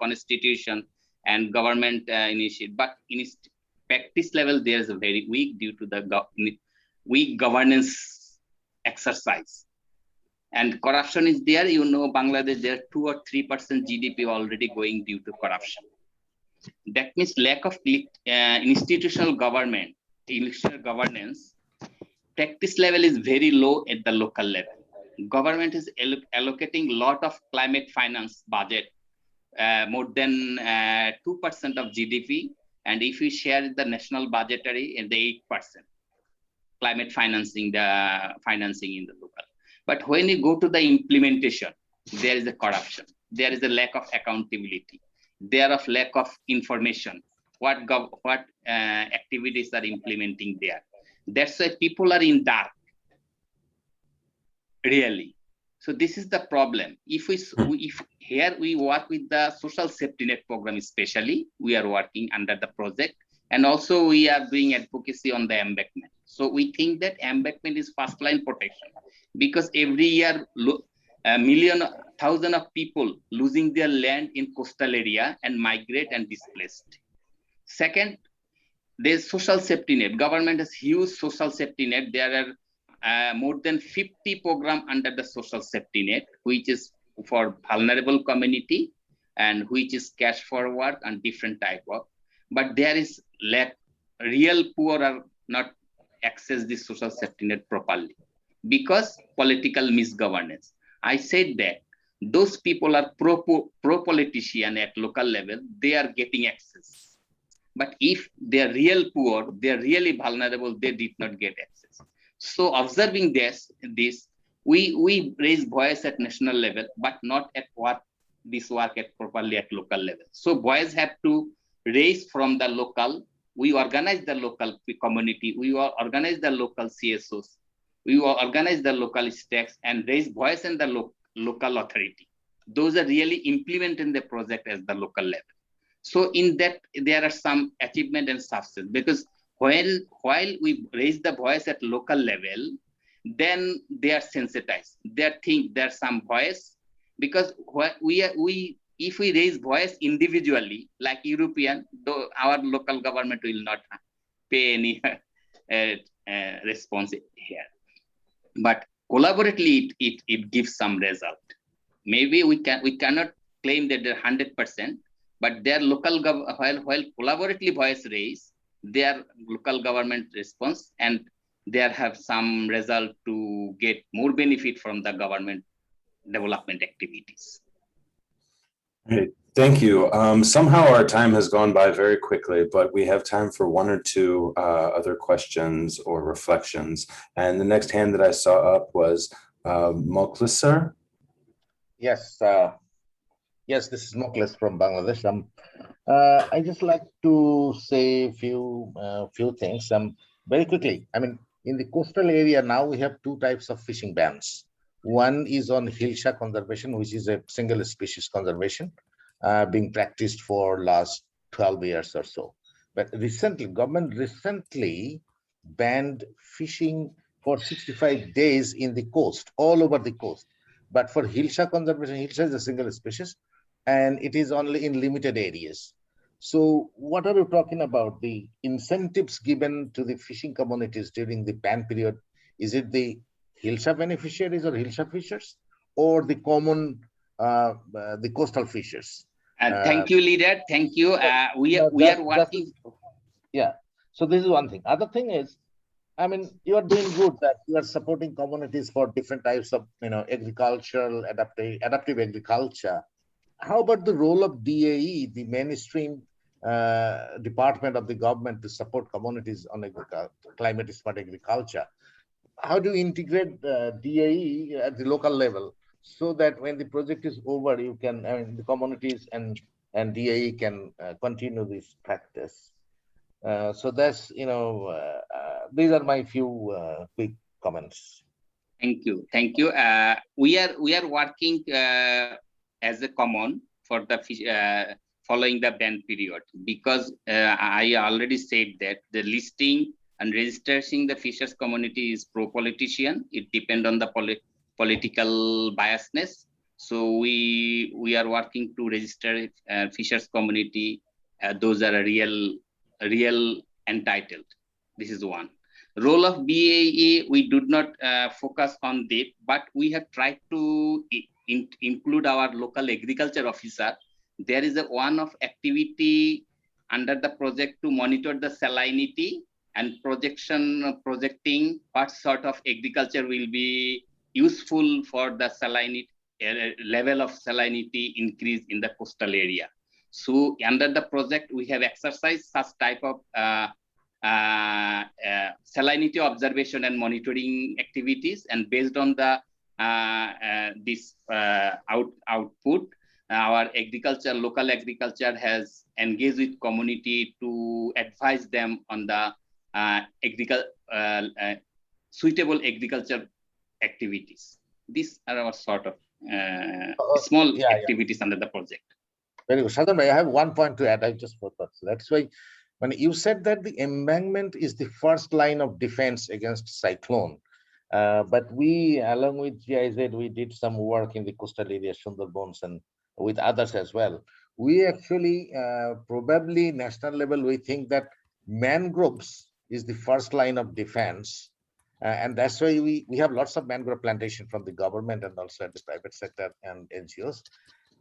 [SPEAKER 9] constitution, and government initiative. But in practice level, there is a very weak due to the weak governance exercise. And corruption is there. Bangladesh, there are 2 or 3% GDP already going due to corruption. That means lack of institutional governance. Practice level is very low at the local level. Government is allocating a lot of climate finance budget, more than 2% of GDP. And if you share the national budgetary, the 8% climate financing, the financing in the local. But when you go to the implementation, there is a corruption. There is a lack of accountability. There is lack of information. What activities are implementing there? That's why people are in dark, really. So this is the problem. If here we work with the social safety net program, especially we are working under the project, and also we are doing advocacy on the embankment. So we think that embankment is first line protection, because every year thousands of people losing their land in coastal area and migrate and displaced. Second, there's social safety net. Government has huge social safety net. There are more than 50 programs under the social safety net, which is for vulnerable community and which is cash for work and different type of. But there is lack. Real poor are not access the social safety net properly because political misgovernance. I said that those people are pro-politician at local level, they are getting access. But if they're real poor, they're really vulnerable, they did not get access. So observing this, we raise voice at national level, but not at this work at properly at local level. So voice have to raise from the local. We organize the local community, we organize the local CSOs, we organize the local stakes and raise voice in the local authority. Those are really implementing the project at the local level. So in that, there are some achievement and success, because while we raise the voice at local level, then they are sensitized. They think there's some voice, because if we raise voice individually, like European, though our local government will not pay any response here. But collaboratively, it gives some result. Maybe we cannot claim that they're 100%, but their local while collaboratively voice raise, their local government response, and there have some result to get more benefit from the government development activities.
[SPEAKER 11] Great, thank you. Somehow our time has gone by very quickly, but we have time for one or two other questions or reflections. And the next hand that I saw up was Mukhlis, sir.
[SPEAKER 4] Yes, yes, this is Mukhlis from Bangladesh. I just like to say a few things very quickly. I mean, in the coastal area now we have two types of fishing bans. One is on Hilsha conservation, which is a single species conservation being practiced for last 12 years or so. But recently, government recently banned fishing for 65 days in the coast, all over the coast. But for Hilsha conservation, Hilsha is a single species and it is only in limited areas. So what are you talking about? The incentives given to the fishing communities during the ban period, is it the Hilsha beneficiaries or Hilsha fishers, or the common, the coastal fishers?
[SPEAKER 9] Thank you, leader. Thank you. We are working.
[SPEAKER 4] Yeah. So this is one thing. Other thing is, I mean, you are doing good that you are supporting communities for different types of, agricultural, adaptive agriculture. How about the role of DAE, the mainstream department of the government to support communities on climate smart agriculture? How do you integrate DAE at the local level so that when the project is over, you can, the communities and DAE can continue this practice? So that's, these are my few quick comments.
[SPEAKER 9] Thank you. Thank you. We are working as a common for the following the ban period, because I already said that the listing and registering the fishers community is pro-politician. It depends on the political biasness. So we are working to register fishers community. Those are real entitled. This is one. Role of BAE, we do not focus on that, but we have tried to include our local agriculture officer. There is one of activity under the project to monitor the salinity and projecting what sort of agriculture will be useful for the salinity level of salinity increase in the coastal area. So under the project, we have exercised such type of salinity observation and monitoring activities, and based on the this output, our local agriculture has engaged with community to advise them on the suitable agriculture activities. These are our sort of small
[SPEAKER 4] yeah.
[SPEAKER 9] activities under the project.
[SPEAKER 4] Very good. Sadhan bhai, I have one point to add. I just forgot. So that's why when you said that the embankment is the first line of defense against cyclone, but we, along with GIZ, we did some work in the coastal area, Sundarbans, and with others as well. We actually, probably national level, we think that mangroves is the first line of defense. And that's why we have lots of mangrove plantation from the government and also at the private sector and NGOs.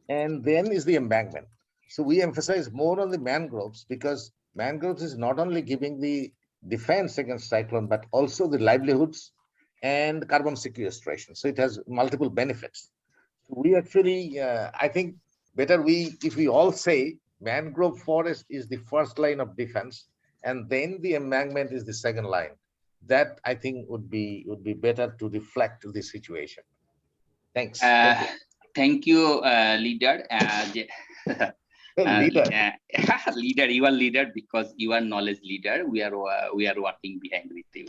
[SPEAKER 4] And then is the embankment. So we emphasize more on the mangroves because mangroves is not only giving the defense against cyclone, but also the livelihoods and carbon sequestration. So it has multiple benefits. We actually, I think better if we all say mangrove forest is the first line of defense and then the embankment is the second line. That I think would be better to reflect the situation. Thanks.
[SPEAKER 9] Thank you, leader.
[SPEAKER 4] Leader.
[SPEAKER 9] Leader, you are leader because you are knowledge leader. We are working behind with you.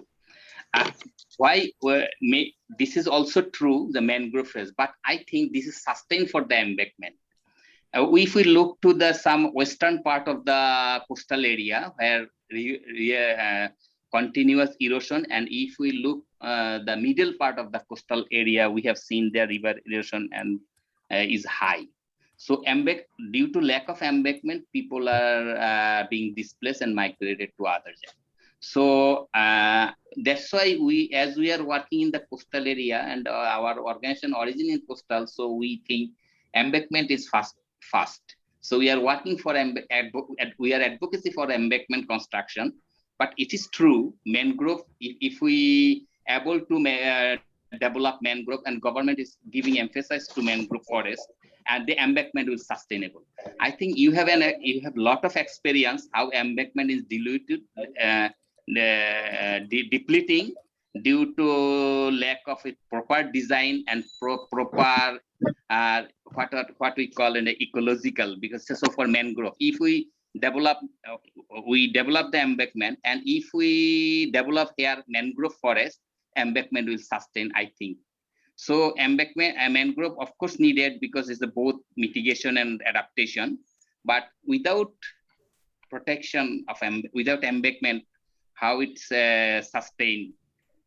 [SPEAKER 9] This is also true, the mangrove forest, but I think this is sustained for the embankment. If we look to some western part of the coastal area where continuous erosion, and if we look the middle part of the coastal area, we have seen the river erosion and is high. So due to lack of embankment, people are being displaced and migrated to others. So that's why as we are working in the coastal area and our organization origin in coastal, so we think embankment is fast. So we are working for advocacy for embankment construction. But it is true, mangrove, if we able to develop mangrove and government is giving emphasis to mangrove forest, and the embankment will sustainable. I think you have a lot of experience how embankment is diluted, depleting due to lack of proper design and proper what we call an ecological, because so for mangrove, if we develop the embankment, and if we develop here mangrove forest, embankment will sustain, I think. So embankment and mangrove of course needed because it's both mitigation and adaptation, but without protection of without embankment, how it's sustained?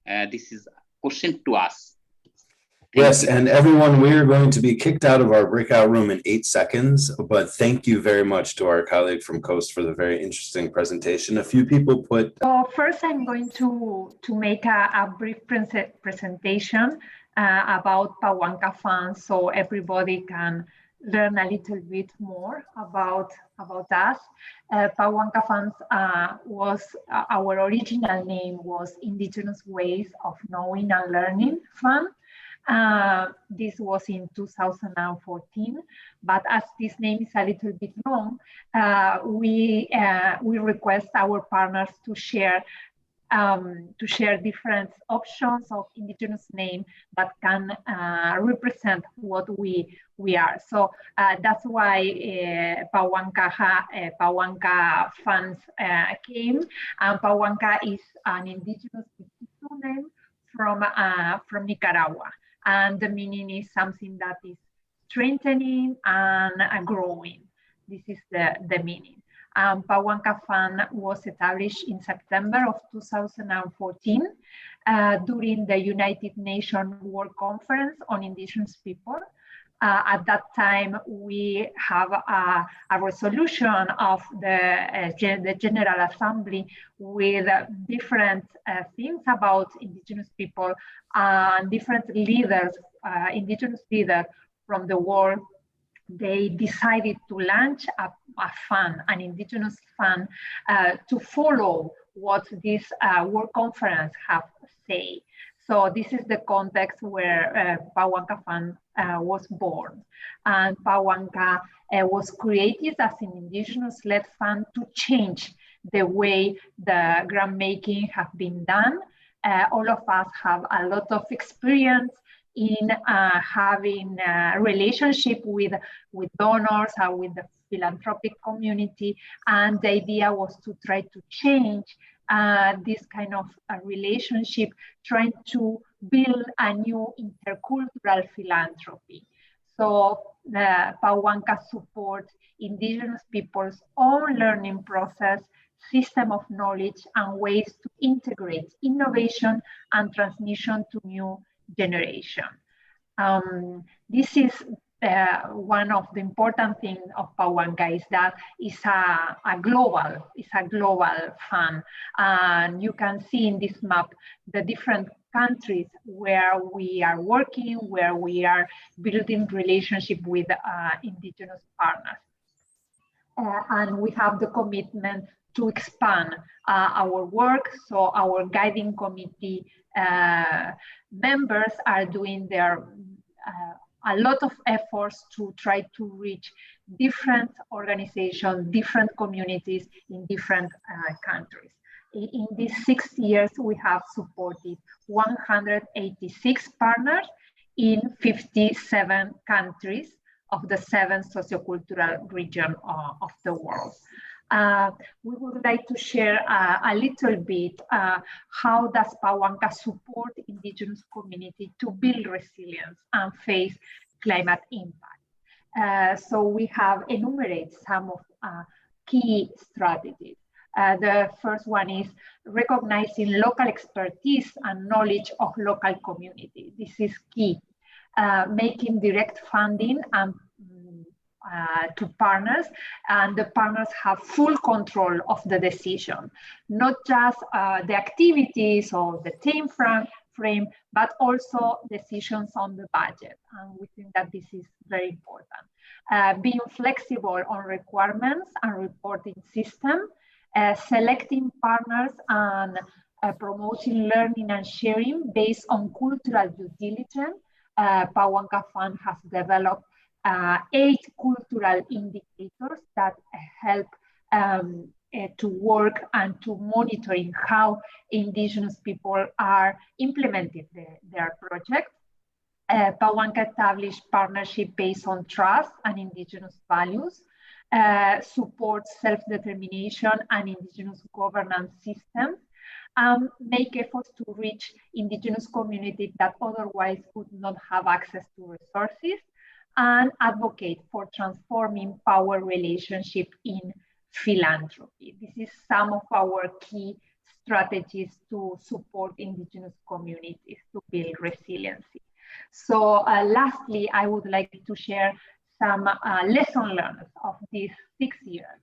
[SPEAKER 9] This is a question to us.
[SPEAKER 11] Yes, and everyone, we are going to be kicked out of our breakout room in 8 seconds, but thank you very much to our colleague from Coast for the very interesting presentation. A few people put...
[SPEAKER 7] So first I'm going to make a brief presentation about Pawanka Fund so everybody can learn a little bit more about us. Pawanka Fund was, our original name was Indigenous Ways of Knowing and Learning Fund. This was in 2014, but as this name is a little bit long, we request our partners to share different options of indigenous name that can represent what we are. So that's why Pawanka Funds came. And Pawanka is an indigenous name from Nicaragua. And the meaning is something that is strengthening and growing. This is the meaning. Pawanka Fund was established in September of 2014 during the United Nations World Conference on Indigenous People. At that time, we have a resolution of the General Assembly with different things about Indigenous people and different leaders, Indigenous leaders from the world. They decided to launch a fund, an Indigenous fund, to follow what this World Conference have said. So this is the context where Pawanka Fund was born. And Pawanka was created as an Indigenous-led fund to change the way the grant making have been done. All of us have a lot of experience in having a relationship with donors and with the philanthropic community. And the idea was to try to change this kind of relationship, trying to build a new intercultural philanthropy. So the Pawanka supports indigenous people's own learning process, system of knowledge, and ways to integrate innovation and transmission to new generation. This is one of the important things of Pawanka is that it's a global fund, and you can see in this map the different countries where we are working, where we are building relationship with indigenous partners, and we have the commitment to expand our work. So our guiding committee members are doing a lot of efforts to try to reach different organizations, different communities in different countries. In these 6 years, we have supported 186 partners in 57 countries of the 7 sociocultural regions of the world. We would like to share a little bit how does Pawanka support indigenous community to build resilience and face climate impact. So we have enumerated some of key strategies. The first one is recognizing local expertise and knowledge of local community. This is key. Making direct funding and to partners, and the partners have full control of the decision, not just the activities or the time frame, but also decisions on the budget. And we think that this is very important. Being flexible on requirements and reporting system, selecting partners and promoting learning and sharing based on cultural due diligence. Pawanka Fund has developed 8 cultural indicators that help to work and to monitoring how indigenous people are implementing their projects. Pawanka established partnership based on trust and indigenous values, supports self-determination and indigenous governance systems, make efforts to reach indigenous communities that otherwise would not have access to resources, and advocate for transforming power relationship in philanthropy. This is some of our key strategies to support indigenous communities to build resiliency. So lastly, I would like to share some lessons learned of these 6 years.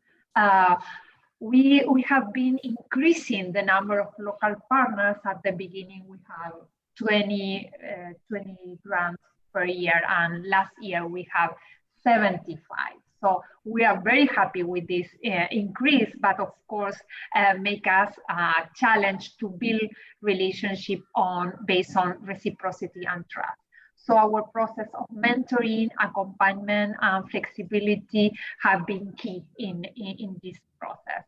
[SPEAKER 7] We have been increasing the number of local partners. At the beginning, we have 20 grants per year, and last year we have 75. So we are very happy with this increase, but of course make us a challenge to build relationship based on reciprocity and trust. So our process of mentoring, accompaniment, and flexibility have been key in this process.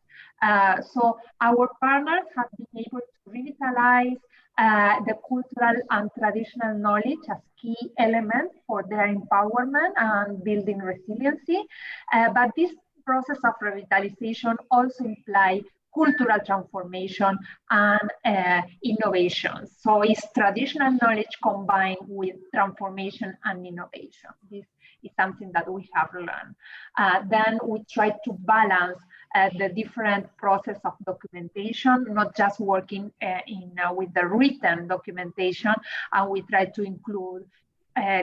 [SPEAKER 7] So our partners have been able to revitalize the cultural and traditional knowledge as key elements for their empowerment and building resiliency. But this process of revitalization also implies cultural transformation and innovation. So it's traditional knowledge combined with transformation and innovation. This is something that we have learned. Then we try to balance the different process of documentation, not just working with the written documentation, and we try to include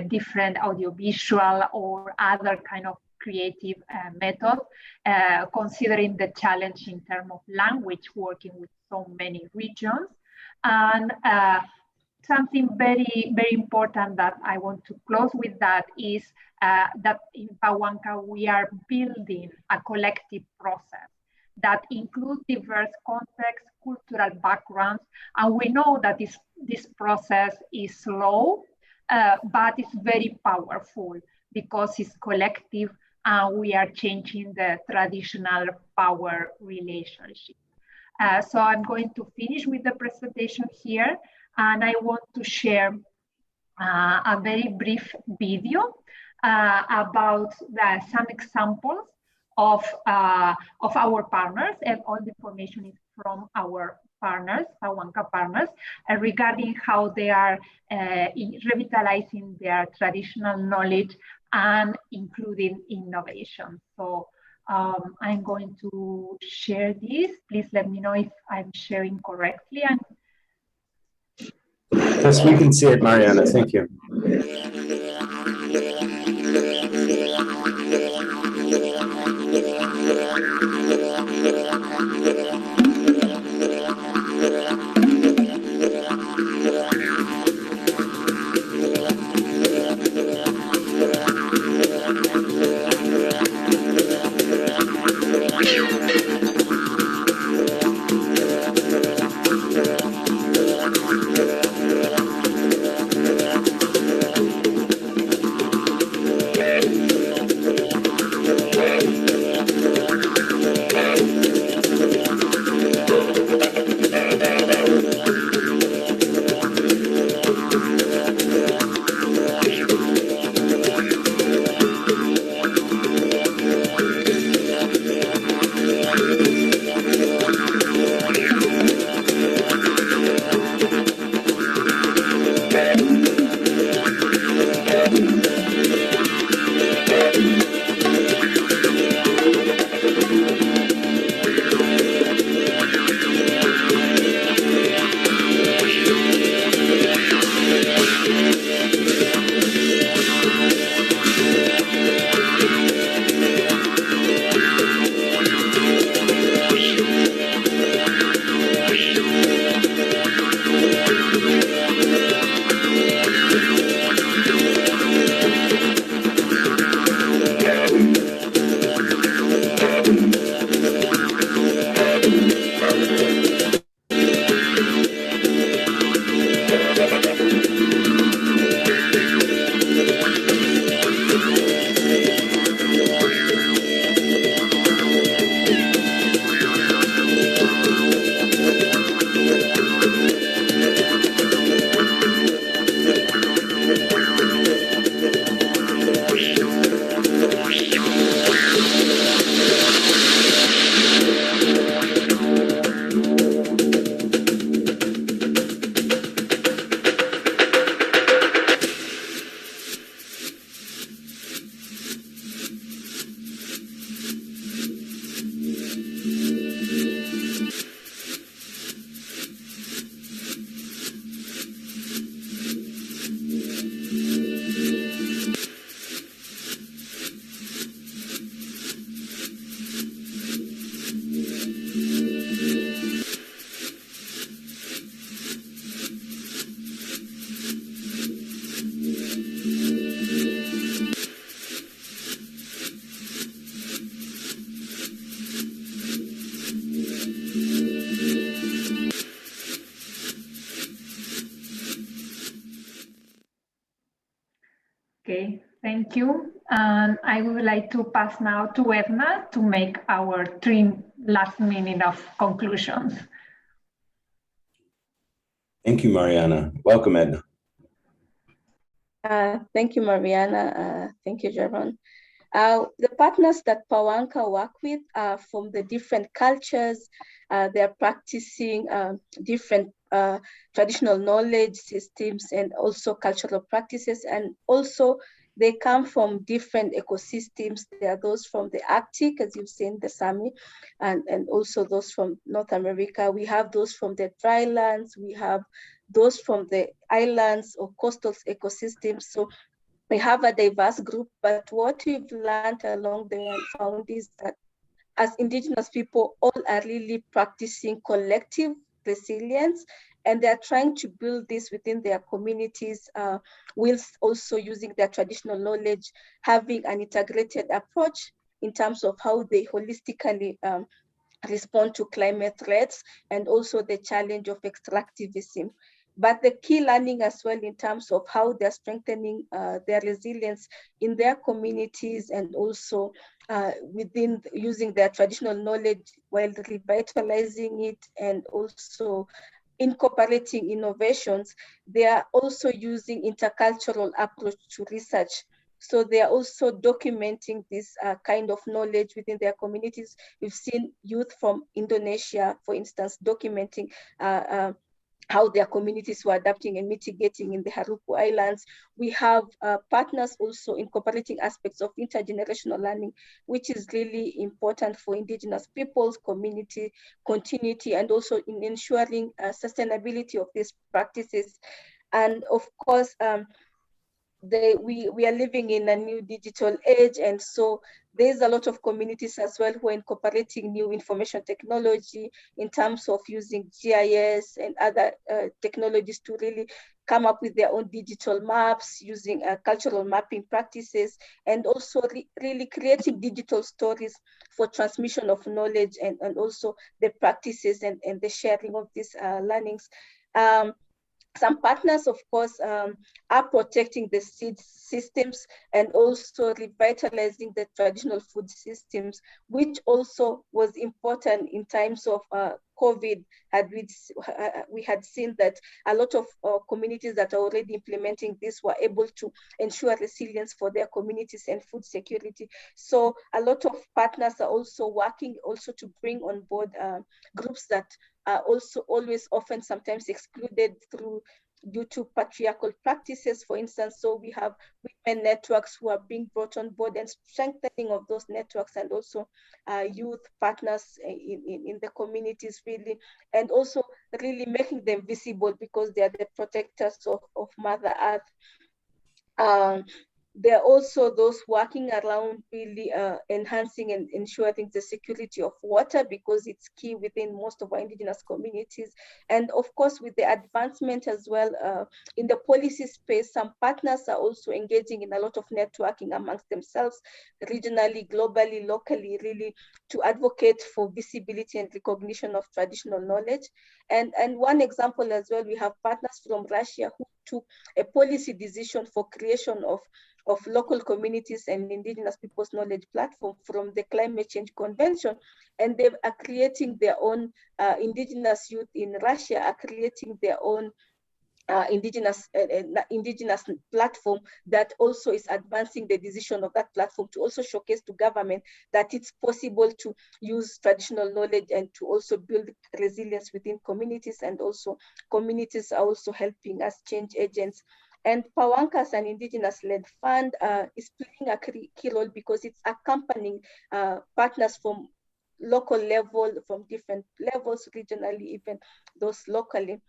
[SPEAKER 7] different audiovisual or other kind of creative method, considering the challenge in terms of language, working with so many regions. And something very, very important that I want to close with that is that in Pawanka, we are building a collective process that includes diverse contexts, cultural backgrounds, and we know that this process is slow, but it's very powerful because it's collective and we are changing the traditional power relationship. So I'm going to finish with the presentation here, and I want to share a very brief video about some examples of our partners, and all the information is from our partners, Pawanka partners, regarding how they are revitalizing their traditional knowledge and including innovation. So I'm going to share this. Please let me know if I'm sharing correctly.
[SPEAKER 11] Yes, we can see it, Mariana. Thank you.
[SPEAKER 7] Okay, thank you. And I would like to pass now to Edna to make our 3 last minute of conclusions.
[SPEAKER 11] Thank you, Mariana. Welcome, Edna.
[SPEAKER 8] Thank you, Mariana. Thank you, Jaron. The partners that Pawanka work with are from the different cultures. They're practicing different traditional knowledge systems and also cultural practices. And also they come from different ecosystems. There are those from the Arctic, as you've seen, the Sami, and also those from North America. We have those from the drylands. We have those from the islands or coastal ecosystems. So we have a diverse group, but what we've learned along the way and found is that as Indigenous people, all are really practicing collective resilience, and they're trying to build this within their communities, whilst also using their traditional knowledge, having an integrated approach in terms of how they holistically respond to climate threats and also the challenge of extractivism. But the key learning as well in terms of how they're strengthening their resilience in their communities and also within using their traditional knowledge while revitalizing it and also incorporating innovations, they are also using intercultural approach to research. So they are also documenting this kind of knowledge within their communities. We've seen youth from Indonesia, for instance, documenting how their communities were adapting and mitigating in the Haruku Islands. We have partners also incorporating aspects of intergenerational learning, which is really important for indigenous peoples, community continuity, and also in ensuring sustainability of these practices. And of course, we are living in a new digital age, and so there's a lot of communities as well who are incorporating new information technology in terms of using GIS and other technologies to really come up with their own digital maps, using cultural mapping practices, and also really creating digital stories for transmission of knowledge and also the practices and the sharing of these learnings. Some partners, of course, are protecting the seed systems and also revitalizing the traditional food systems, which also was important in times of COVID. We had seen that a lot of communities that are already implementing this were able to ensure resilience for their communities and food security. So a lot of partners are also working also to bring on board groups that are also always often sometimes excluded due to patriarchal practices, for instance. So we have women networks who are being brought on board and strengthening of those networks, and also youth partners in the communities really, and also really making them visible because they are the protectors of Mother Earth. There are also those working around really enhancing and ensuring the security of water, because it's key within most of our indigenous communities. And of course, with the advancement as well in the policy space, some partners are also engaging in a lot of networking amongst themselves, regionally, globally, locally, really to advocate for visibility and recognition of traditional knowledge. And one example as well, we have partners from Russia who took a policy decision for creation of local communities and indigenous people's knowledge platform from the Climate Change Convention. And they are creating their own indigenous youth in Russia are creating their own indigenous platform that also is advancing the decision of that platform to also showcase to government that it's possible to use traditional knowledge and to also build resilience within communities, and also communities are also helping us change agents. And Pawanka, as an indigenous-led fund, is playing a key role because it's accompanying partners from local level, from different levels, regionally, even those locally,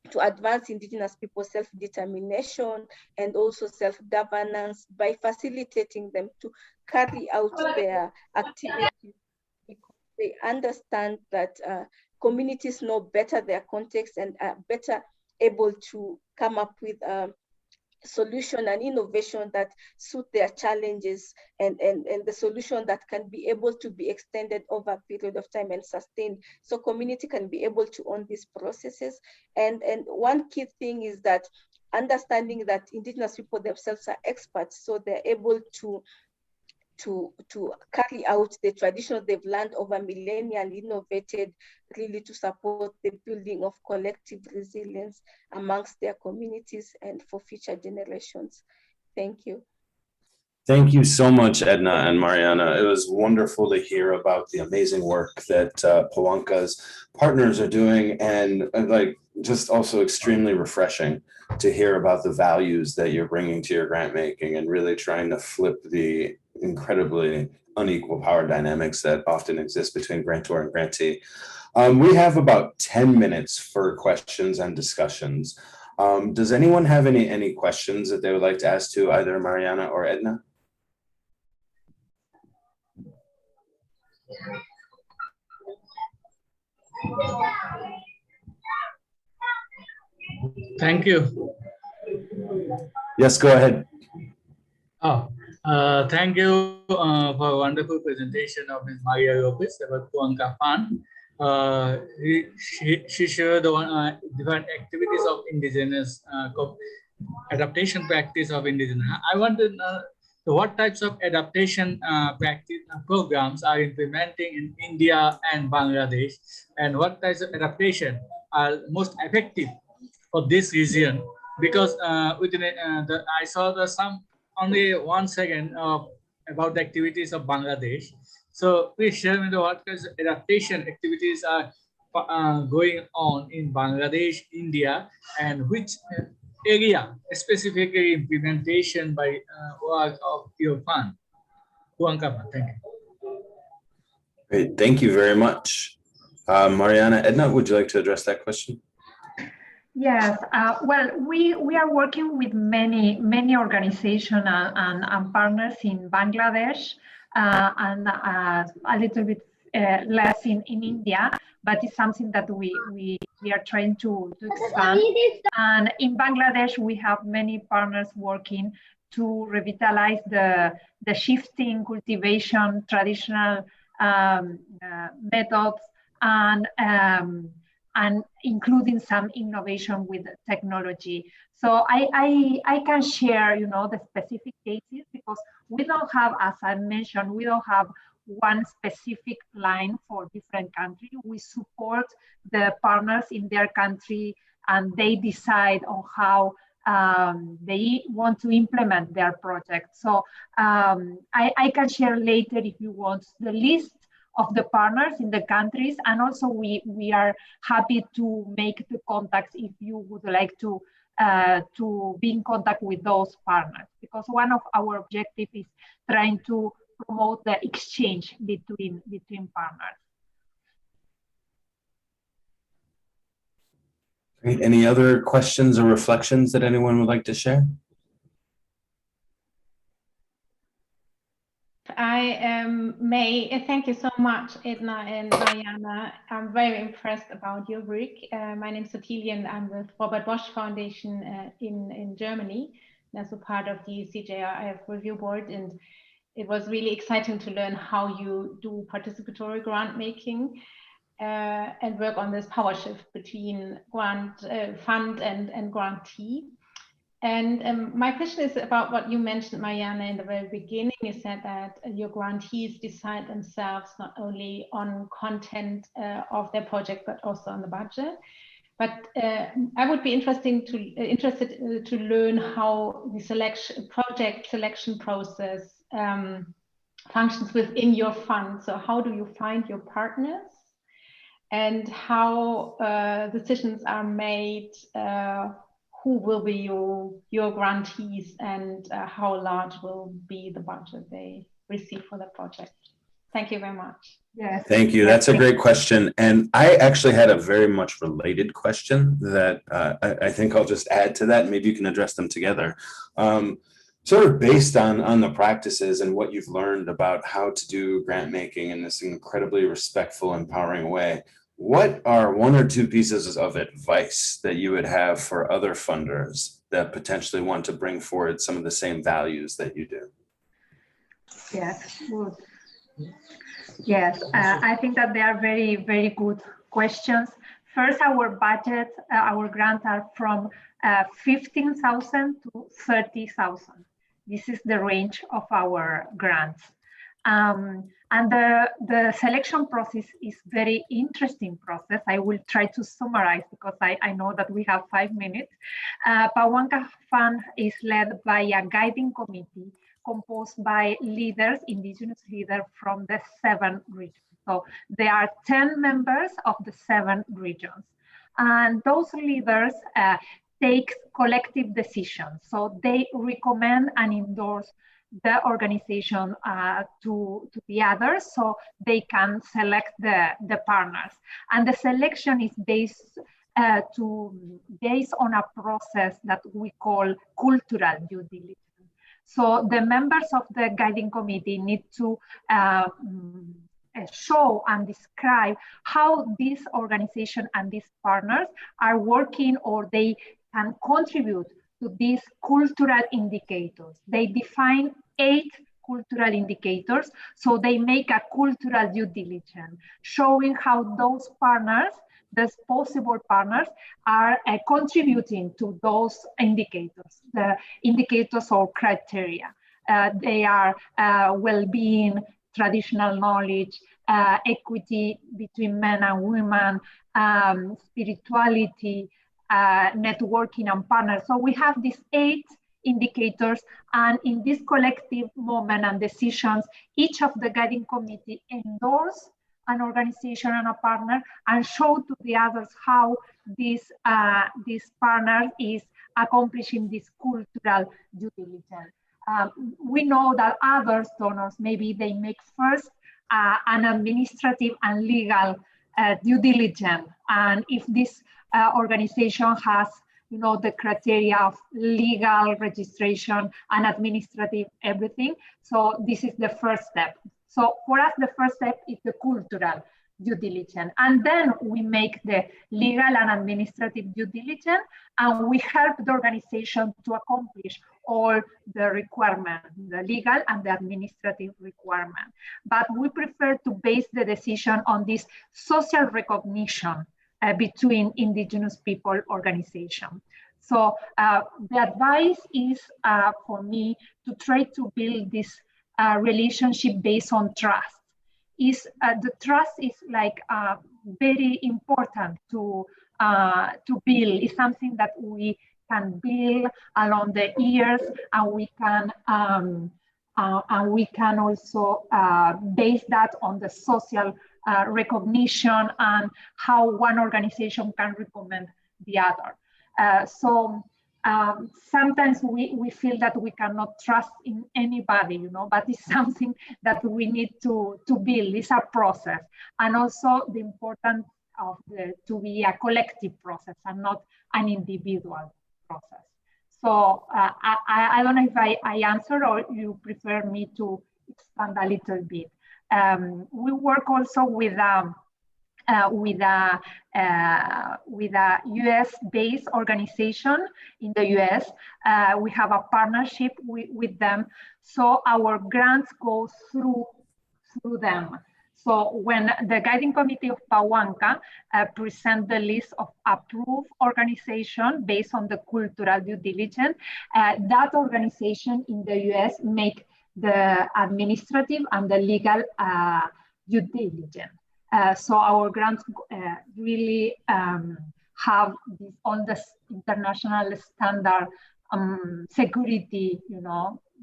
[SPEAKER 8] to advance indigenous people's self-determination and also self-governance by facilitating them to carry out their activities, because they understand that communities know better their context and are better able to come up with solution and innovation that suit their challenges, and the solution that can be able to be extended over a period of time and sustained, so community can be able to own these processes. And one key thing is that understanding that indigenous people themselves are experts, so they're able to carry out the tradition they've learned over millennia and innovated really to support the building of collective resilience amongst their communities and for future generations. Thank you.
[SPEAKER 11] Thank you so much, Edna and Mariana. It was wonderful to hear about the amazing work that Pawanka's partners are doing, and like just also extremely refreshing to hear about the values that you're bringing to your grant making and really trying to flip the incredibly unequal power dynamics that often exist between grantor and grantee. We have about 10 minutes for questions and discussions. Does anyone have any questions that they would like to ask to either Mariana or Edna?
[SPEAKER 14] Thank you.
[SPEAKER 11] Yes, go ahead.
[SPEAKER 14] Thank you for a wonderful presentation of Ms. Maria Lopez about Pawanka Fund. She shared the different activities of indigenous adaptation practice of indigenous. I want to know what types of adaptation practice programs are implementing in India and Bangladesh, and what types of adaptation are most effective for this region, because I saw some only 1 second about the activities of Bangladesh. So please share with me what kinds of adaptation activities are going on in Bangladesh, India, and which area specifically implementation by work of your fund. Pawanka Fund, thank you.
[SPEAKER 11] Great, thank you very much. Mariana, Edna, would you like to address that question?
[SPEAKER 7] Yes, well, we are working with many organizations and partners in Bangladesh and a little bit less in India, but it's something that we are trying to expand. And in Bangladesh, we have many partners working to revitalize the shifting cultivation, traditional methods, and including some innovation with technology. So I can share, the specific cases, because we don't have, as I mentioned, we don't have one specific line for different countries. We support the partners in their country, and they decide on how they want to implement their project. So I can share later, if you want, the list of the partners in the countries, and also we are happy to make the contacts if you would like to be in contact with those partners, because one of our objectives is trying to promote the exchange between partners.
[SPEAKER 11] Great. Any other questions or reflections that anyone would like to share?
[SPEAKER 13] May thank you so much, Edna and Mariana. I'm very impressed about your work. My name is Sotilia, and I'm with Robert Bosch Foundation in Germany, and as a part of the CJRF review board. And it was really exciting to learn how you do participatory grant making and work on this power shift between grant fund and grantee. And my question is about what you mentioned, Mariana, in the very beginning. You said that your grantees decide themselves not only on content of their project, but also on the budget. But I would be interested to learn how the project selection process functions within your fund. So how do you find your partners, and how decisions are made? Who will be your grantees, and how large will be the budget they receive for the project? Thank you very much.
[SPEAKER 7] Yes.
[SPEAKER 11] Thank you. That's a great question. And I actually had a very much related question that I think I'll just add to that. Maybe you can address them together. Sort of based on the practices and what you've learned about how to do grant making in this incredibly respectful, empowering way. What are one or two pieces of advice that you would have for other funders that potentially want to bring forward some of the same values that you do?
[SPEAKER 7] Yes, good. Yes, I think that they are very, very good questions. First, our budget, our grants are from 15,000 to 30,000. This is the range of our grants. And the selection process is very interesting process. I will try to summarize, because I know that we have 5 minutes. Pawanka Fund is led by a guiding committee composed by leaders, indigenous leaders from the 7 regions. So there are 10 members of the 7 regions. And those leaders take collective decisions. So they recommend and endorse the organization to the others, so they can select the partners. And the selection is based on a process that we call cultural due diligence. So the members of the guiding committee need to show and describe how this organization and these partners are working, or they can contribute to these cultural indicators. They define 8 cultural indicators, so they make a cultural due diligence, showing how those partners, those possible partners, are contributing to those indicators, the indicators or criteria. They are well-being, traditional knowledge, equity between men and women, spirituality, networking and partners. So we have these 8 indicators. And in this collective moment and decisions, each of the guiding committee endorse an organization and a partner and show to the others how this partner is accomplishing this cultural due diligence. We know that other donors, maybe they make first an administrative and legal due diligence. And if this organization has, the criteria of legal registration and administrative everything, so this is the first step. So for us, the first step is the cultural due diligence. And then we make the legal and administrative due diligence, and we help the organization to accomplish all the requirements, the legal and the administrative requirement. But we prefer to base the decision on this social recognition between indigenous people organizations. So the advice is for me to try to build this relationship based on trust. The trust is like very important to build. It's something that we can build along the years, and we can also base that on the social recognition and how one organization can recommend the other. Sometimes we feel that we cannot trust in anybody, but it's something that we need to build. It's a process, and also the importance of to be a collective process and not an individual process. So I don't know if I answered, or you prefer me to expand a little bit. We work also with a US-based organization in the US. We have a partnership with them, so our grants go through them. So when the guiding committee of Pawanka present the list of approved organization based on the cultural due diligence, that organization in the US make the administrative and the legal due diligence. So our grants really have this, all the international standard security,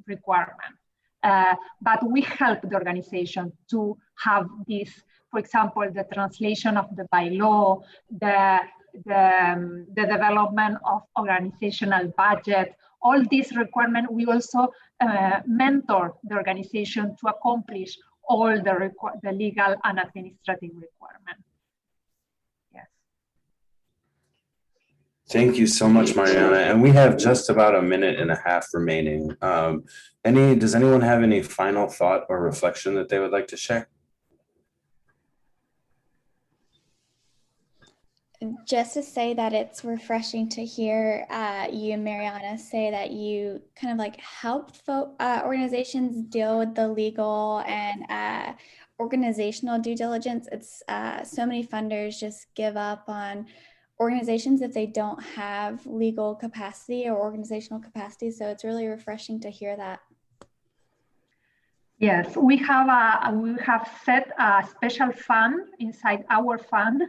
[SPEAKER 7] requirement. But we help the organization to have this, for example, the translation of the bylaw, the development of organizational budget, all these requirements. We also mentor the organization to accomplish all the legal and administrative requirements. Yes.
[SPEAKER 11] Thank you so much, Mariana. And we have just about a minute and a half remaining. Does anyone have any final thought or reflection that they would like to share?
[SPEAKER 6] Just to say that it's refreshing to hear you and Mariana say that you kind of like helped organizations deal with the legal and organizational due diligence. It's so many funders just give up on organizations if they don't have legal capacity or organizational capacity. So it's really refreshing to hear that.
[SPEAKER 7] Yes, we have set a special fund inside our fund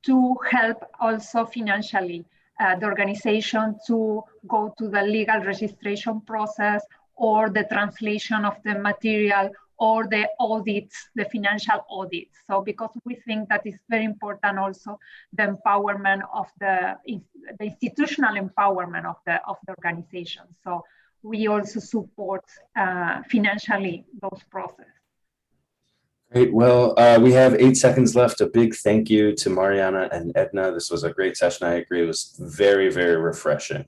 [SPEAKER 7] to help also financially the organization to go to the legal registration process or the translation of the material or the audits, the financial audits. So because we think that it's very important also the empowerment of the institutional empowerment of the organization. So we also support financially those processes.
[SPEAKER 11] Great. Well, we have 8 seconds left. A big thank you to Mariana and Edna. This was a great session. I agree. It was very, very refreshing.